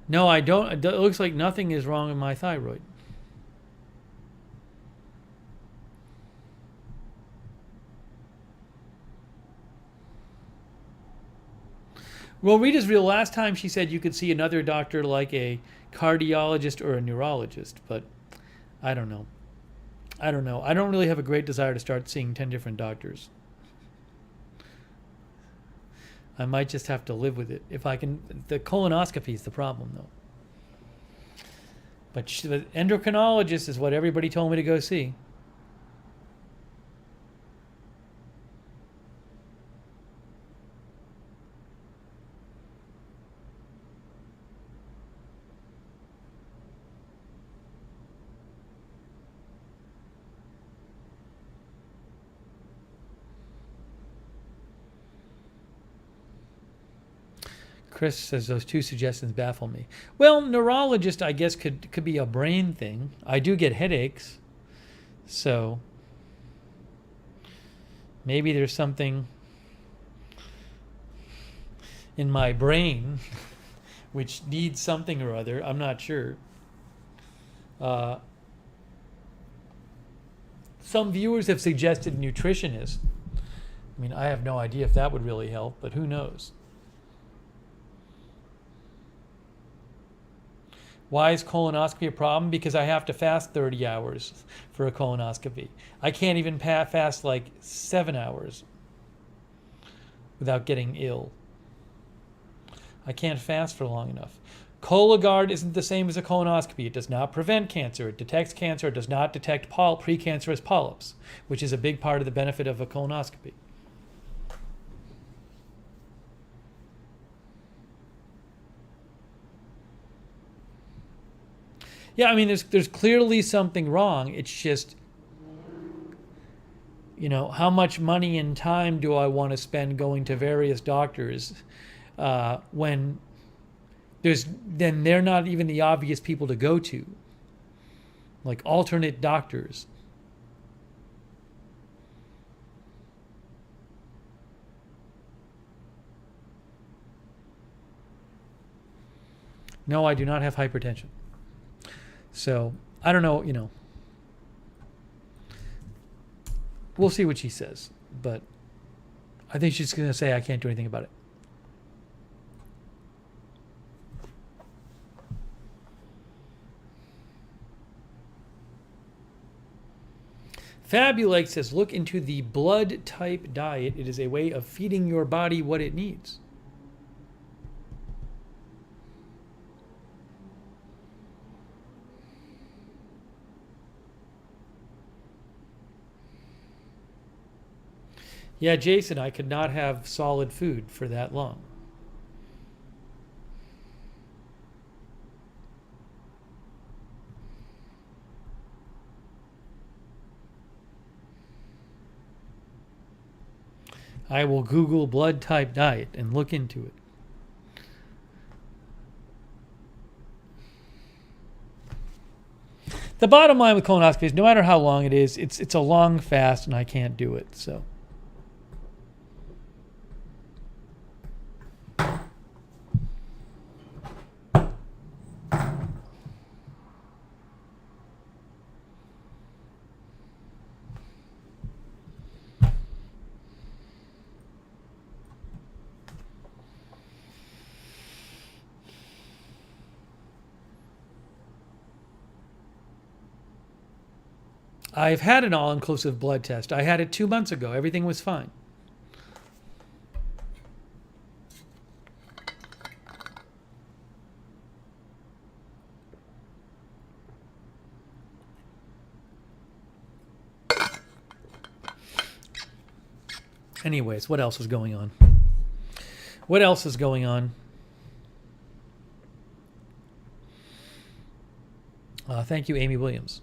Speaker 1: No, I don't. It looks like nothing is wrong with my thyroid. Well, Rita's real. Last time she said you could see another doctor like a cardiologist or a neurologist, but I don't know. I don't know. I don't really have a great desire to start seeing 10 different doctors. I might just have to live with it. If I can, the colonoscopy is the problem, though. But the endocrinologist is what everybody told me to go see. Chris says those two suggestions baffle me. Well, neurologist, I guess, could be a brain thing. I do get headaches, so maybe there's something in my brain which needs something or other. I'm not sure. Some viewers have suggested nutritionist. I mean, I have no idea if that would really help, but who knows? Why is colonoscopy a problem? Because I have to fast 30 hours for a colonoscopy. I can't even fast like 7 hours without getting ill. I can't fast for long enough. Cologuard isn't the same as a colonoscopy. It does not prevent cancer. It detects cancer. It does not detect precancerous polyps, which is a big part of the benefit of a colonoscopy. Yeah, I mean, there's clearly something wrong. It's just, how much money and time do I want to spend going to various doctors when then they're not even the obvious people to go to, like alternate doctors. No, I do not have hypertension. So, I don't know, we'll see what she says, but I think she's going to say I can't do anything about it. Fabulake says, look into the blood type diet. It is a way of feeding your body what it needs. Yeah, Jason, I could not have solid food for that long. I will Google blood type diet and look into it. The bottom line with colonoscopy is no matter how long it is, it's a long fast and I can't do it. So I've had an all-inclusive blood test. I had it 2 months ago. Everything was fine. Anyways, what else is going on? What else is going on? Thank you, Amy Williams.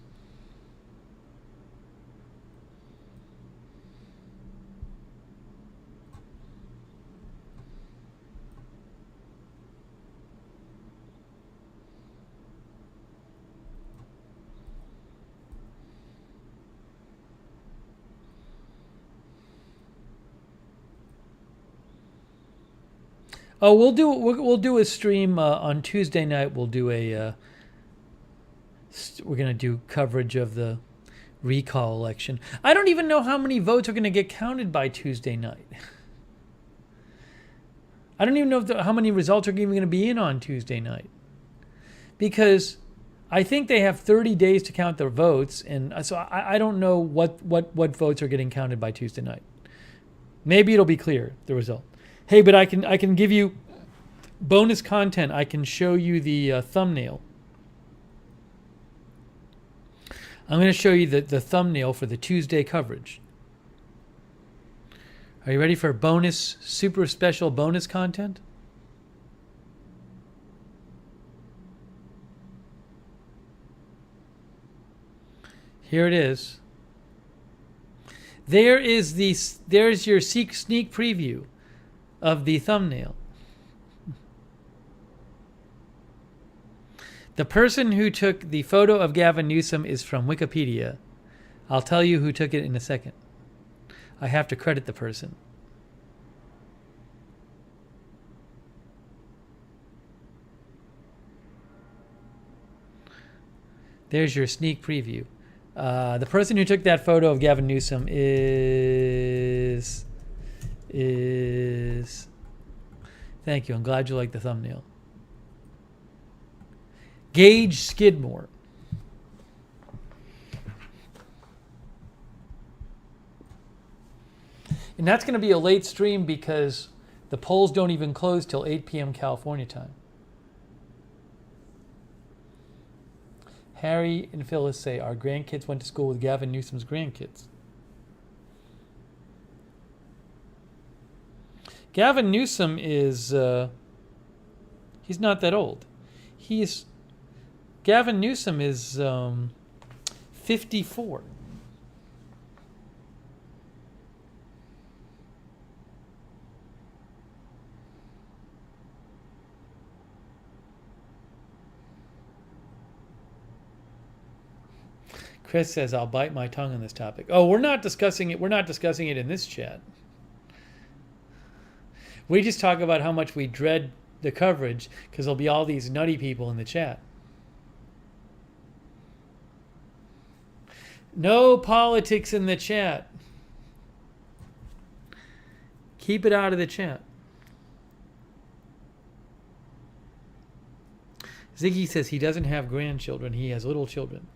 Speaker 1: Oh, we'll do a stream on Tuesday night. We'll do a we're gonna do coverage of the recall election. I don't even know how many votes are gonna get counted by Tuesday night. I don't even know how many results are even gonna be in on Tuesday night, because I think they have 30 days to count their votes, and so I don't know what votes are getting counted by Tuesday night. Maybe it'll be clear, the result. Hey, but I can give you bonus content. I can show you the thumbnail. I'm going to show you the thumbnail for the Tuesday coverage. Are you ready for bonus, super special bonus content? Here it is. There's your sneak preview of the thumbnail. The person who took the photo of Gavin Newsom is from Wikipedia. I'll tell you who took it in a second. I have to credit the person. There's your sneak preview. The person who took that photo of Gavin Newsom is thank you. I'm glad you like the thumbnail. Gage Skidmore. And that's going to be a late stream because the polls don't even close till 8 p.m. California time. Harry and Phyllis say our grandkids went to school with Gavin Newsom's grandkids. Gavin Newsom is, he's not that old. Gavin Newsom is 54. Chris says, I'll bite my tongue on this topic. Oh, we're not discussing it. We're not discussing it in this chat. We just talk about how much we dread the coverage because there'll be all these nutty people in the chat. No politics in the chat. Keep it out of the chat. Ziggy says he doesn't have grandchildren. He has little children.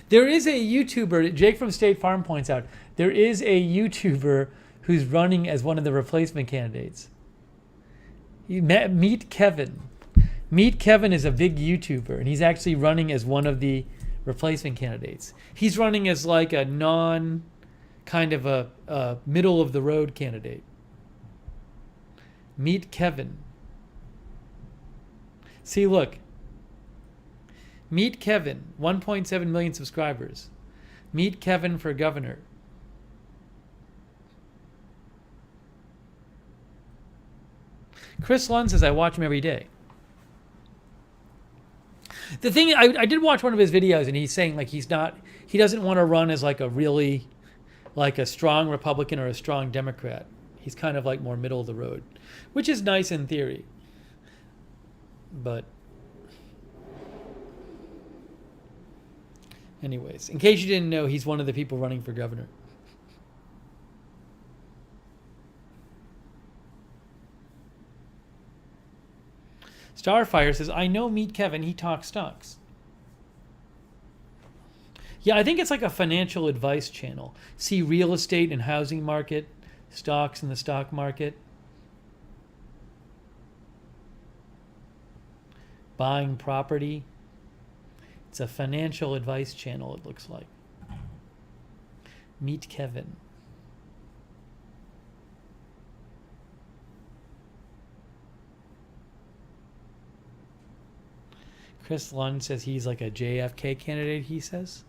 Speaker 1: There is a YouTuber, Jake from State Farm points out, there is a YouTuber who's running as one of the replacement candidates. Meet Kevin. Meet Kevin is a big YouTuber, and he's actually running as one of the replacement candidates. He's running as like a kind of a middle of the road candidate. Meet Kevin. See, look. Meet Kevin, 1.7 million subscribers. Meet Kevin for governor. Chris Lund says, I watch him every day. The thing, I did watch one of his videos, and he's saying like he doesn't want to run as like a really, like a strong Republican or a strong Democrat. He's kind of like more middle of the road, which is nice in theory. But anyways, in case you didn't know, he's one of the people running for governor. Starfire says, I know Meet Kevin, he talks stocks. Yeah, I think it's like a financial advice channel. See real estate and housing market, stocks in the stock market, buying property. It's a financial advice channel, it looks like. Meet Kevin. Chris Lund says he's like a JFK candidate, he says.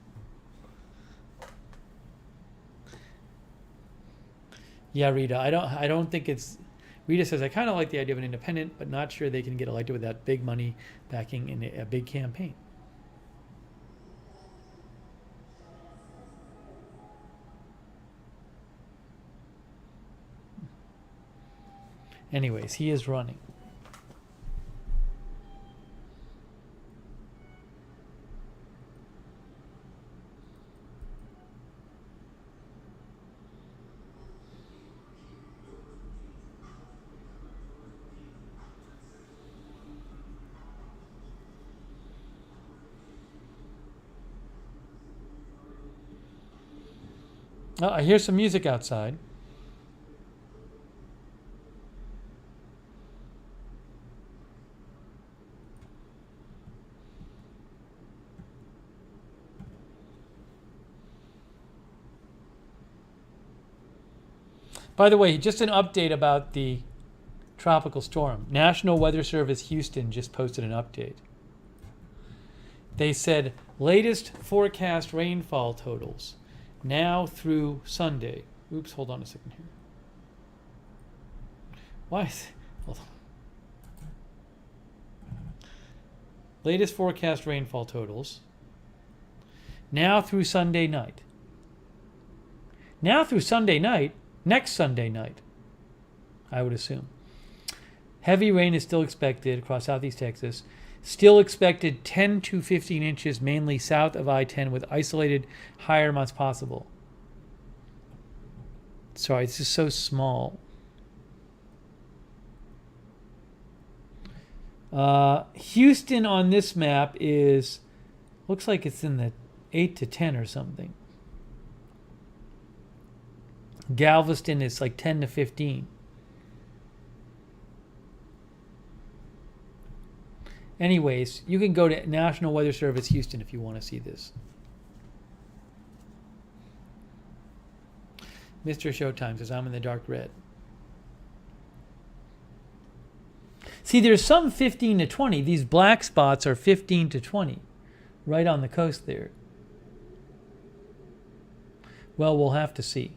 Speaker 1: Yeah, Rita, I don't think it's Rita says, I kind of like the idea of an independent, but not sure they can get elected without big money backing in a big campaign. Anyways, he is running. Oh, I hear some music outside. By the way, just an update about the tropical storm. National Weather Service Houston just posted an update. They said latest forecast rainfall totals now through Sunday. Oops, hold on a second here. Why is it? Hold on. Latest forecast rainfall totals now through Sunday night. Now through Sunday night, next Sunday night, I would assume. Heavy rain is still expected across southeast Texas. Still expected 10 to 15 inches, mainly south of I-10, with isolated higher amounts possible. Sorry, this is so small. Houston on this map is, looks like it's in the 8 to 10 or something. Galveston is like 10 to 15. Anyways, you can go to National Weather Service Houston if you want to see this. Mr. Showtime says, I'm in the dark red. See, there's some 15 to 20. These black spots are 15 to 20 right on the coast there. Well, we'll have to see.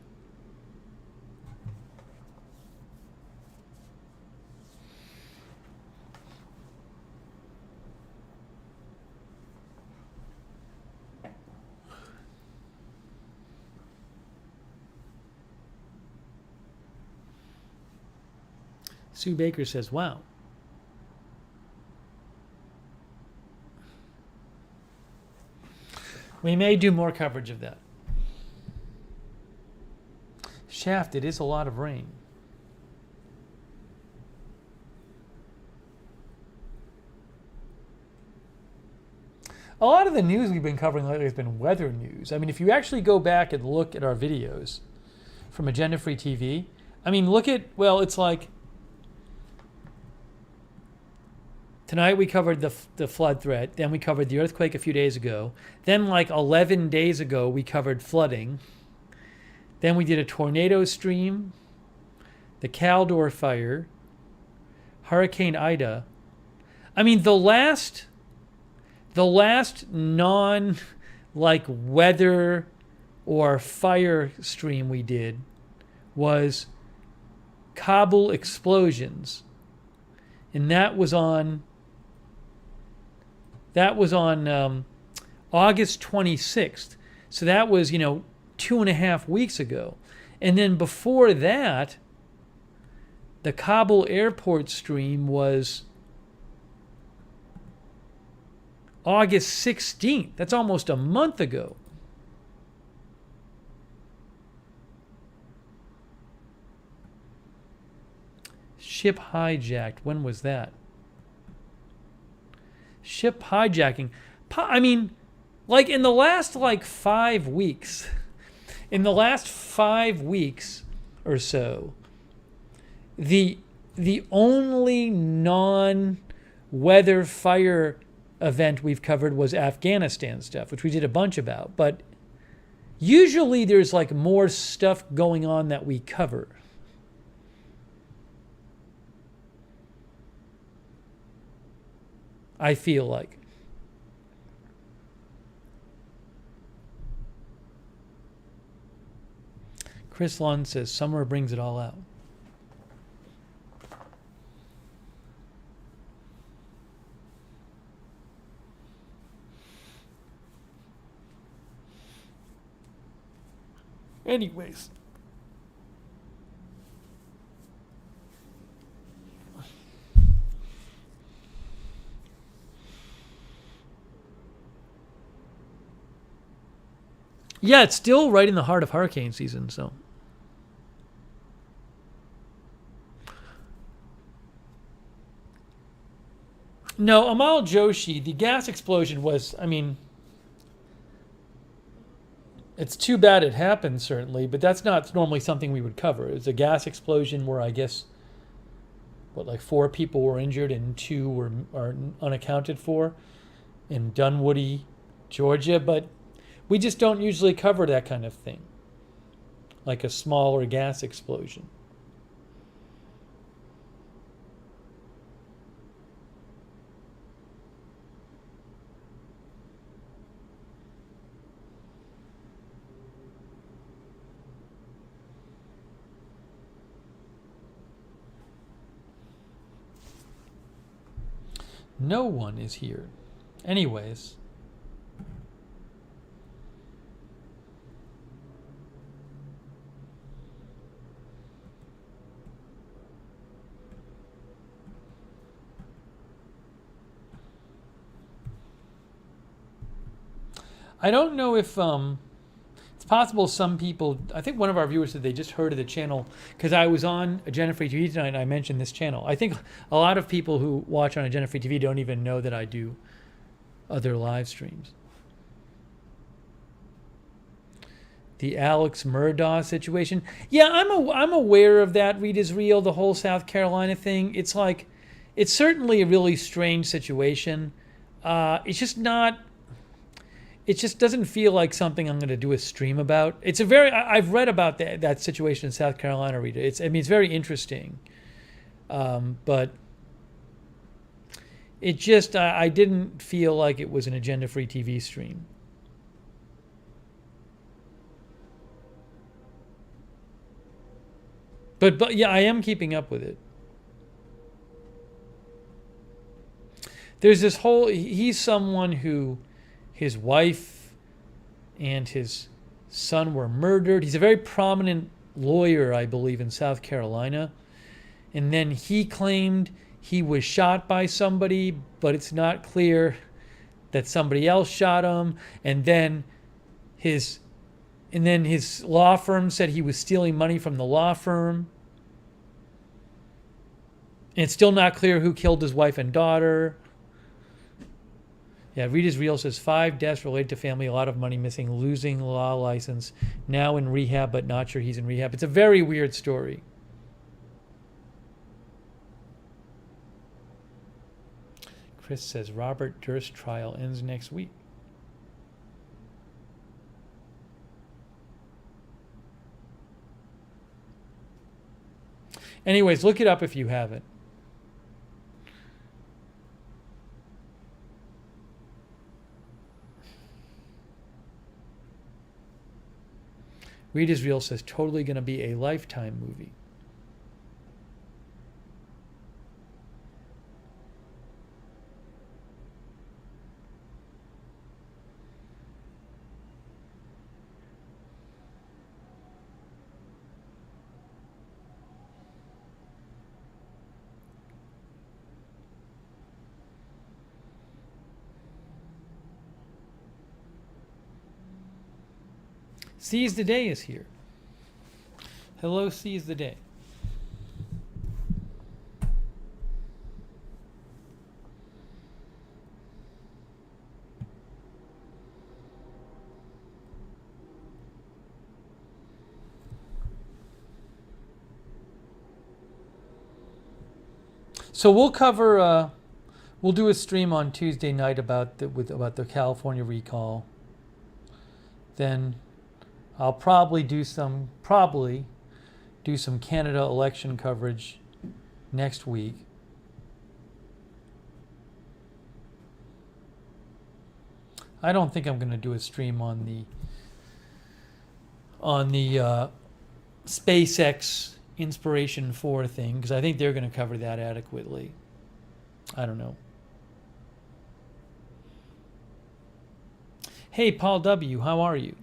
Speaker 1: Sue Baker says, wow. We may do more coverage of that. Shaft, it is a lot of rain. A lot of the news we've been covering lately has been weather news. I mean, if you actually go back and look at our videos from Agenda Free TV, I mean, look at, well, it's like, tonight we covered the flood threat. Then we covered the earthquake a few days ago. Then like 11 days ago, we covered flooding. Then we did a tornado stream, the Caldor fire, Hurricane Ida. I mean, the last non like weather or fire stream we did was Kabul explosions. And that was on August 26th. So that was, 2.5 weeks ago. And then before that, the Kabul airport stream was August 16th. That's almost a month ago. Ship hijacked. When was that? Ship hijacking. I mean, like in the last 5 weeks, in the last 5 weeks or so, the only non-weather fire event we've covered was Afghanistan stuff, which we did a bunch about. But usually there's more stuff going on that we cover. I feel like. Chris Lund says, summer brings it all out. Anyways. Yeah, it's still right in the heart of hurricane season, so. No, Amal Joshi, the gas explosion was, I mean, it's too bad it happened, certainly, but that's not normally something we would cover. It was a gas explosion where I guess, like 4 people were injured and 2 are unaccounted for in Dunwoody, Georgia, but we just don't usually cover that kind of thing, like a smaller gas explosion. No one is here. Anyways. I don't know if it's possible some people, I think one of our viewers said they just heard of the channel because I was on Agenda Free TV tonight and I mentioned this channel. I think a lot of people who watch on Agenda Free TV don't even know that I do other live streams. The Alex Murdaugh situation. Yeah, I'm aware of that. Read is real, the whole South Carolina thing. It's like, it's certainly a really strange situation. It's just not, it just doesn't feel like something I'm going to do a stream about. It's a very, I've read about that situation in South Carolina, Rita. It's very interesting. But it just, I didn't feel like it was an agenda-free TV stream. But yeah, I am keeping up with it. There's this whole, he's someone who, his wife and his son were murdered. He's a very prominent lawyer, I believe, in South Carolina. And then he claimed he was shot by somebody, but it's not clear that somebody else shot him. And then his law firm said he was stealing money from the law firm. And it's still not clear who killed his wife and daughter. Yeah, Read is Real says 5 deaths related to family, a lot of money missing, losing law license, now in rehab, but not sure he's in rehab. It's a very weird story. Chris says Robert Durst trial ends next week. Anyways, look it up if you haven't. Read is Real says totally going to be a Lifetime movie. Seize the Day is here. Hello, Seize the Day. So we'll cover. We'll do a stream on Tuesday night about the California recall. Then I'll probably do some Canada election coverage next week. I don't think I'm going to do a stream on the SpaceX Inspiration 4 thing because I think they're going to cover that adequately. I don't know. Hey, Paul W., how are you?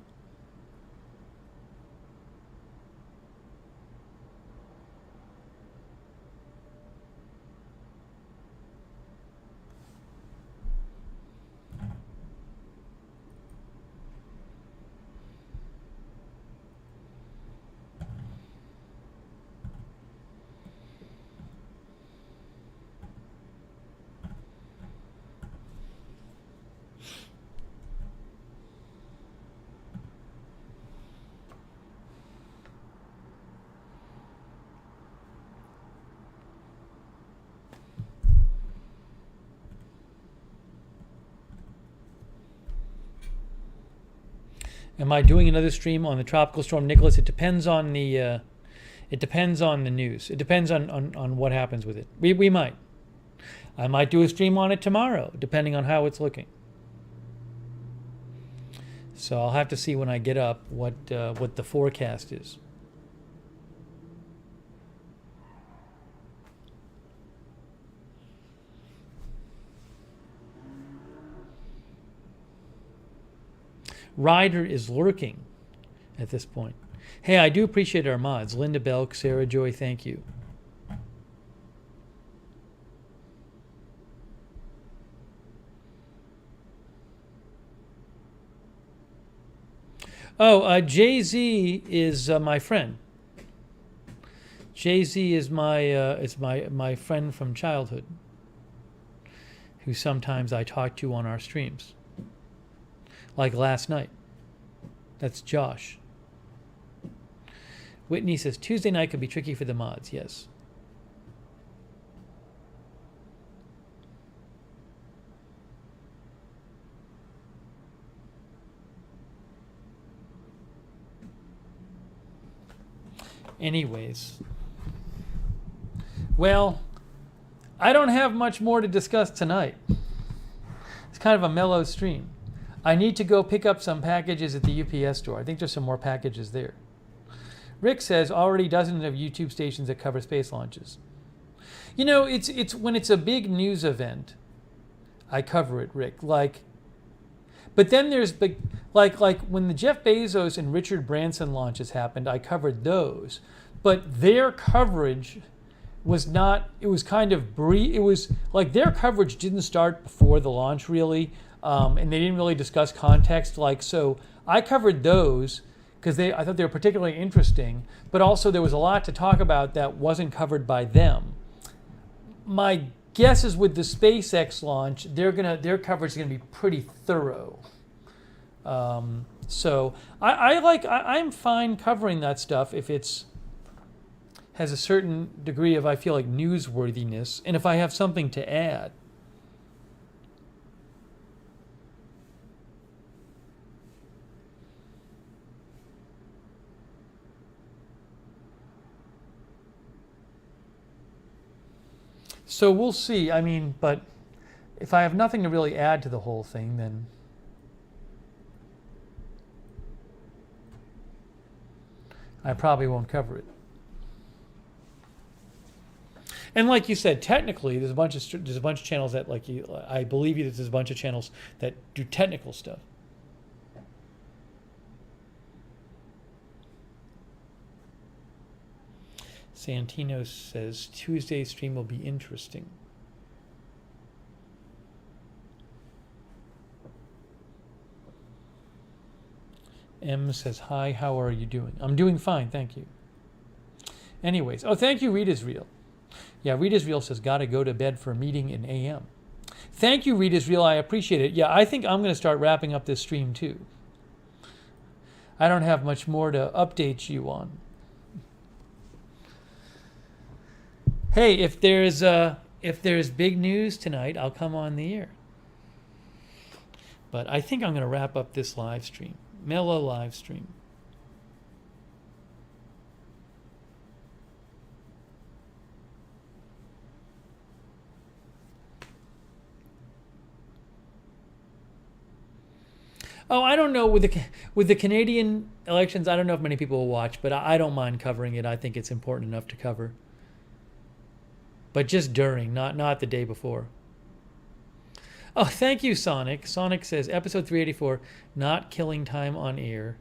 Speaker 1: Am I doing another stream on the tropical storm Nicholas? It depends on the news. It depends on what happens with it. We might. I might do a stream on it tomorrow, depending on how it's looking. So I'll have to see when I get up what the forecast is. Ryder is lurking at this point. Hey, I do appreciate our mods. Linda Belk, Sarah Joy, thank you. Oh, Jay-Z is my friend. Jay-Z is my friend from childhood, who sometimes I talk to on our streams. Like last night. That's Josh. Whitney says, Tuesday night could be tricky for the mods. Yes. Anyways. Well, I don't have much more to discuss tonight. It's kind of a mellow stream. I need to go pick up some packages at the UPS store. I think there's some more packages there. Rick says already dozens of YouTube stations that cover space launches. You know, it's when it's a big news event, I cover it, Rick. But then there's big, like when the Jeff Bezos and Richard Branson launches happened, I covered those. But their coverage was not. It was kind of brief. It was like their coverage didn't start before the launch really. And they didn't really discuss context. So I covered those because I thought they were particularly interesting, but also there was a lot to talk about that wasn't covered by them. My guess is with the SpaceX launch, their coverage is gonna be pretty thorough. So I'm fine covering that stuff if it's has a certain degree of, I feel like, newsworthiness, and if I have something to add. So we'll see. I mean, but if I have nothing to really add to the whole thing, then I probably won't cover it. And like you said, technically, there's a bunch of channels that, I believe there's a bunch of channels that do technical stuff. Santino says Tuesday's stream will be interesting. M says, hi, how are you doing? I'm doing fine, thank you. Anyways, thank you, Read Is Real. Yeah, Read Is Real says, gotta go to bed for a meeting in AM. Thank you, Read Is Real, I appreciate it. Yeah, I think I'm going to start wrapping up this stream too. I don't have much more to update you on. Hey, if there's big news tonight, I'll come on the air. But I think I'm going to wrap up this live stream. Mellow live stream. Oh, I don't know, with the Canadian elections, I don't know if many people will watch, but I don't mind covering it. I think it's important enough to cover. But just during, not the day before. Oh, thank you, Sonic. Sonic says, episode 384, not killing time on air.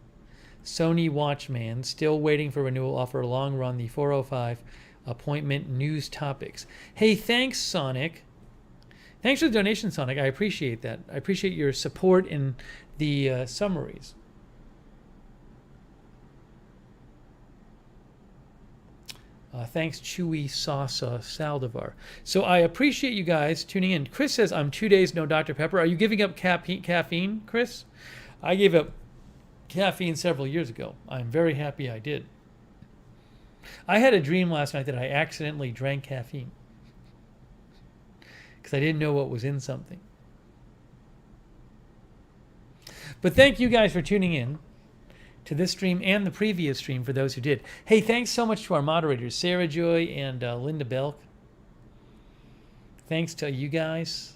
Speaker 1: Sony Watchman, still waiting for renewal, offer long run, the 405 appointment news topics. Hey, thanks, Sonic. Thanks for the donation, Sonic. I appreciate that. I appreciate your support in the summaries. Thanks, Chewy Salsa Saldivar. So I appreciate you guys tuning in. Chris says, I'm 2 days no Dr. Pepper. Are you giving up caffeine, Chris? I gave up caffeine several years ago. I'm very happy I did. I had a dream last night that I accidentally drank caffeine because I didn't know what was in something. But thank you guys for tuning in. to this stream and the previous stream for those who did. Hey, thanks so much to our moderators, Sarah Joy and Linda Belk. Thanks to you guys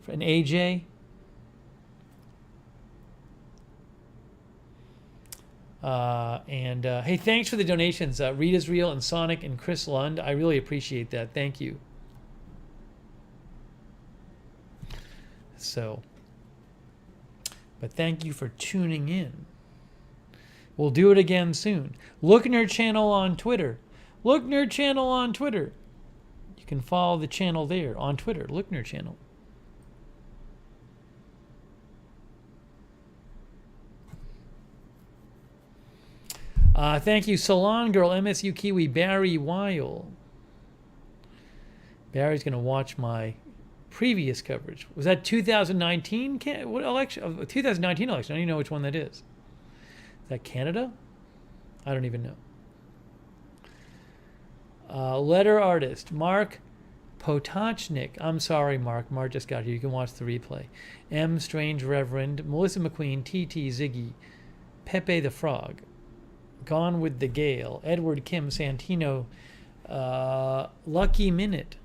Speaker 1: and AJ. Hey, thanks for the donations, Rita's Real and Sonic and Chris Lund. I really appreciate that. Thank you. So, but thank you for tuning in. We'll do it again soon. Lookner channel on Twitter. Lookner channel on Twitter. You can follow the channel there on Twitter. Lookner channel. Thank you, Salon Girl, MSU Kiwi, Barry Weil. Barry's going to watch my previous coverage. Was that 2019? What election? 2019 election. I don't even know which one that is. Is that Canada? I don't even know. Letter artist, Mark Potachnik. I'm sorry, Mark. Mark just got here. You can watch the replay. M. Strange Reverend, Melissa McQueen, TT Ziggy, Pepe the Frog, Gone with the Gale, Edward Kim Santino, Lucky Minute,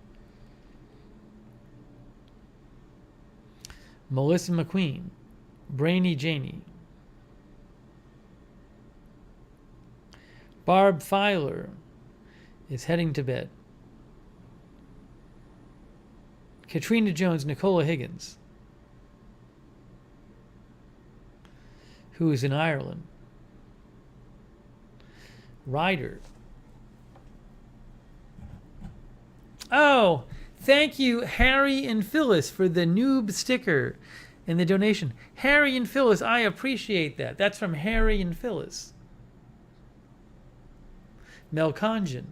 Speaker 1: Melissa McQueen, Brainy Janie, Barb Filer is heading to bed, Katrina Jones, Nicola Higgins, who is in Ireland, Ryder. Oh, thank you, Harry and Phyllis, for the noob sticker and the donation. Harry and Phyllis, I appreciate that. That's from Harry and Phyllis. Melkonjan.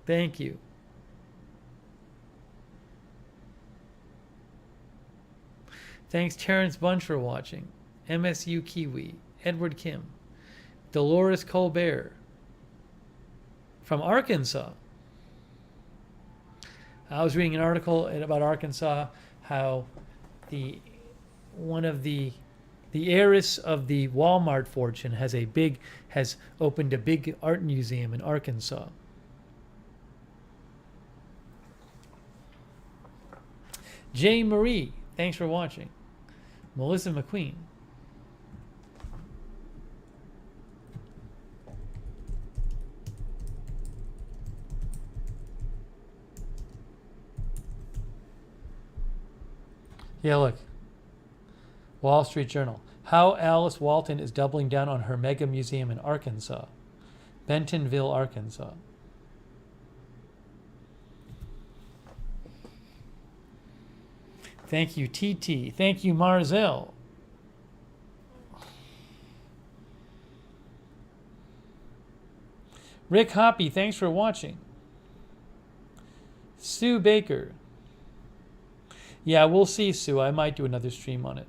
Speaker 1: Thank you. Thanks, Terrence Bunch, for watching. MSU Kiwi. Edward Kim. Dolores Colbert from Arkansas. I was reading an article about Arkansas, how one of the heiress of the Walmart fortune has opened a big art museum in Arkansas. J. Marie, thanks for watching. Melissa McQueen. Yeah, look. Wall Street Journal. How Alice Walton is doubling down on her mega museum in Arkansas. Bentonville, Arkansas. Thank you, TT. Thank you, Marzel. Rick Hoppy, thanks for watching. Sue Baker. Yeah, we'll see, Sue. I might do another stream on it.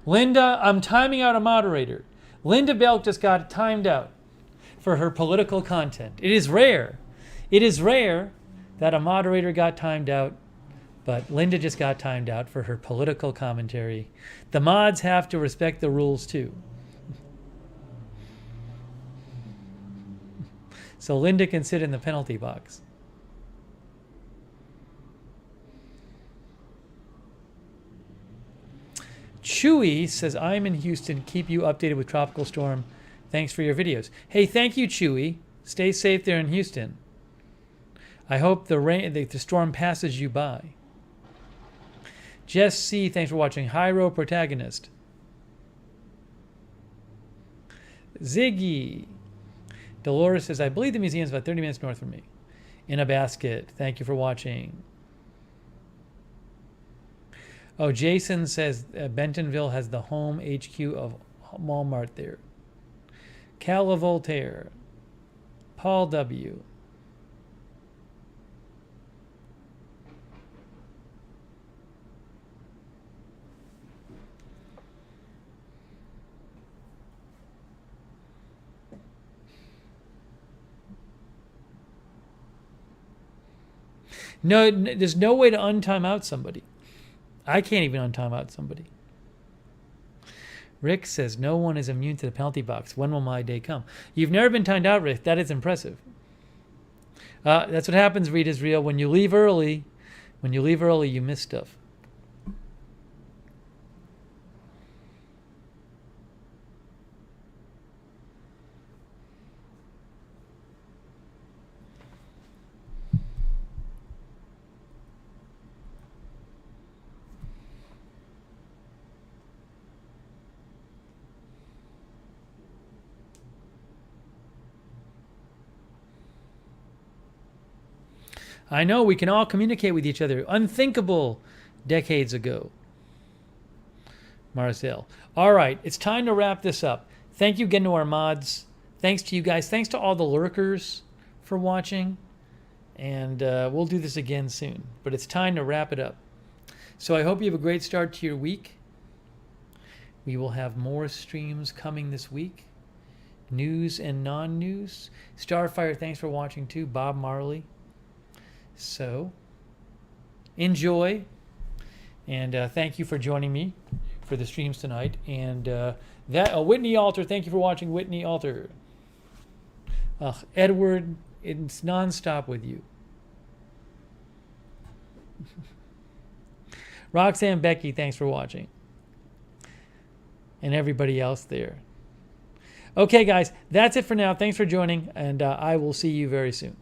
Speaker 1: Linda, I'm timing out a moderator. Linda Belk just got timed out for her political content. It is rare. It is rare that a moderator got timed out, but Linda just got timed out for her political commentary. The mods have to respect the rules too. So Linda can sit in the penalty box. Chewy says, I'm in Houston. Keep you updated with Tropical Storm. Thanks for your videos. Hey, thank you, Chewy. Stay safe there in Houston. I hope the storm passes you by. Jess C, thanks for watching. Hyro Protagonist. Ziggy. Dolores says, I believe the museum is about 30 minutes north from me. In a basket. Thank you for watching. Oh, Jason says Bentonville has the home HQ of Walmart there. Cala Voltaire. Paul W. No, there's no way to untime out somebody. I can't even untime out somebody. Rick says, no one is immune to the penalty box. When will my day come? You've never been timed out, Rick. That is impressive. That's what happens, Read is Real. When you leave early, you miss stuff. I know we can all communicate with each other. Unthinkable decades ago. Marcel. All right, it's time to wrap this up. Thank you again to our mods. Thanks to you guys. Thanks to all the lurkers for watching. And we'll do this again soon. But it's time to wrap it up. So I hope you have a great start to your week. We will have more streams coming this week. News and non-news. Starfire, thanks for watching too. Bob Marley. So, enjoy, and thank you for joining me for the streams tonight. And Whitney Alter, thank you for watching, Whitney Alter. Edward, it's nonstop with you. Roxanne Becky, thanks for watching, and everybody else there. Okay, guys, that's it for now. Thanks for joining, and I will see you very soon.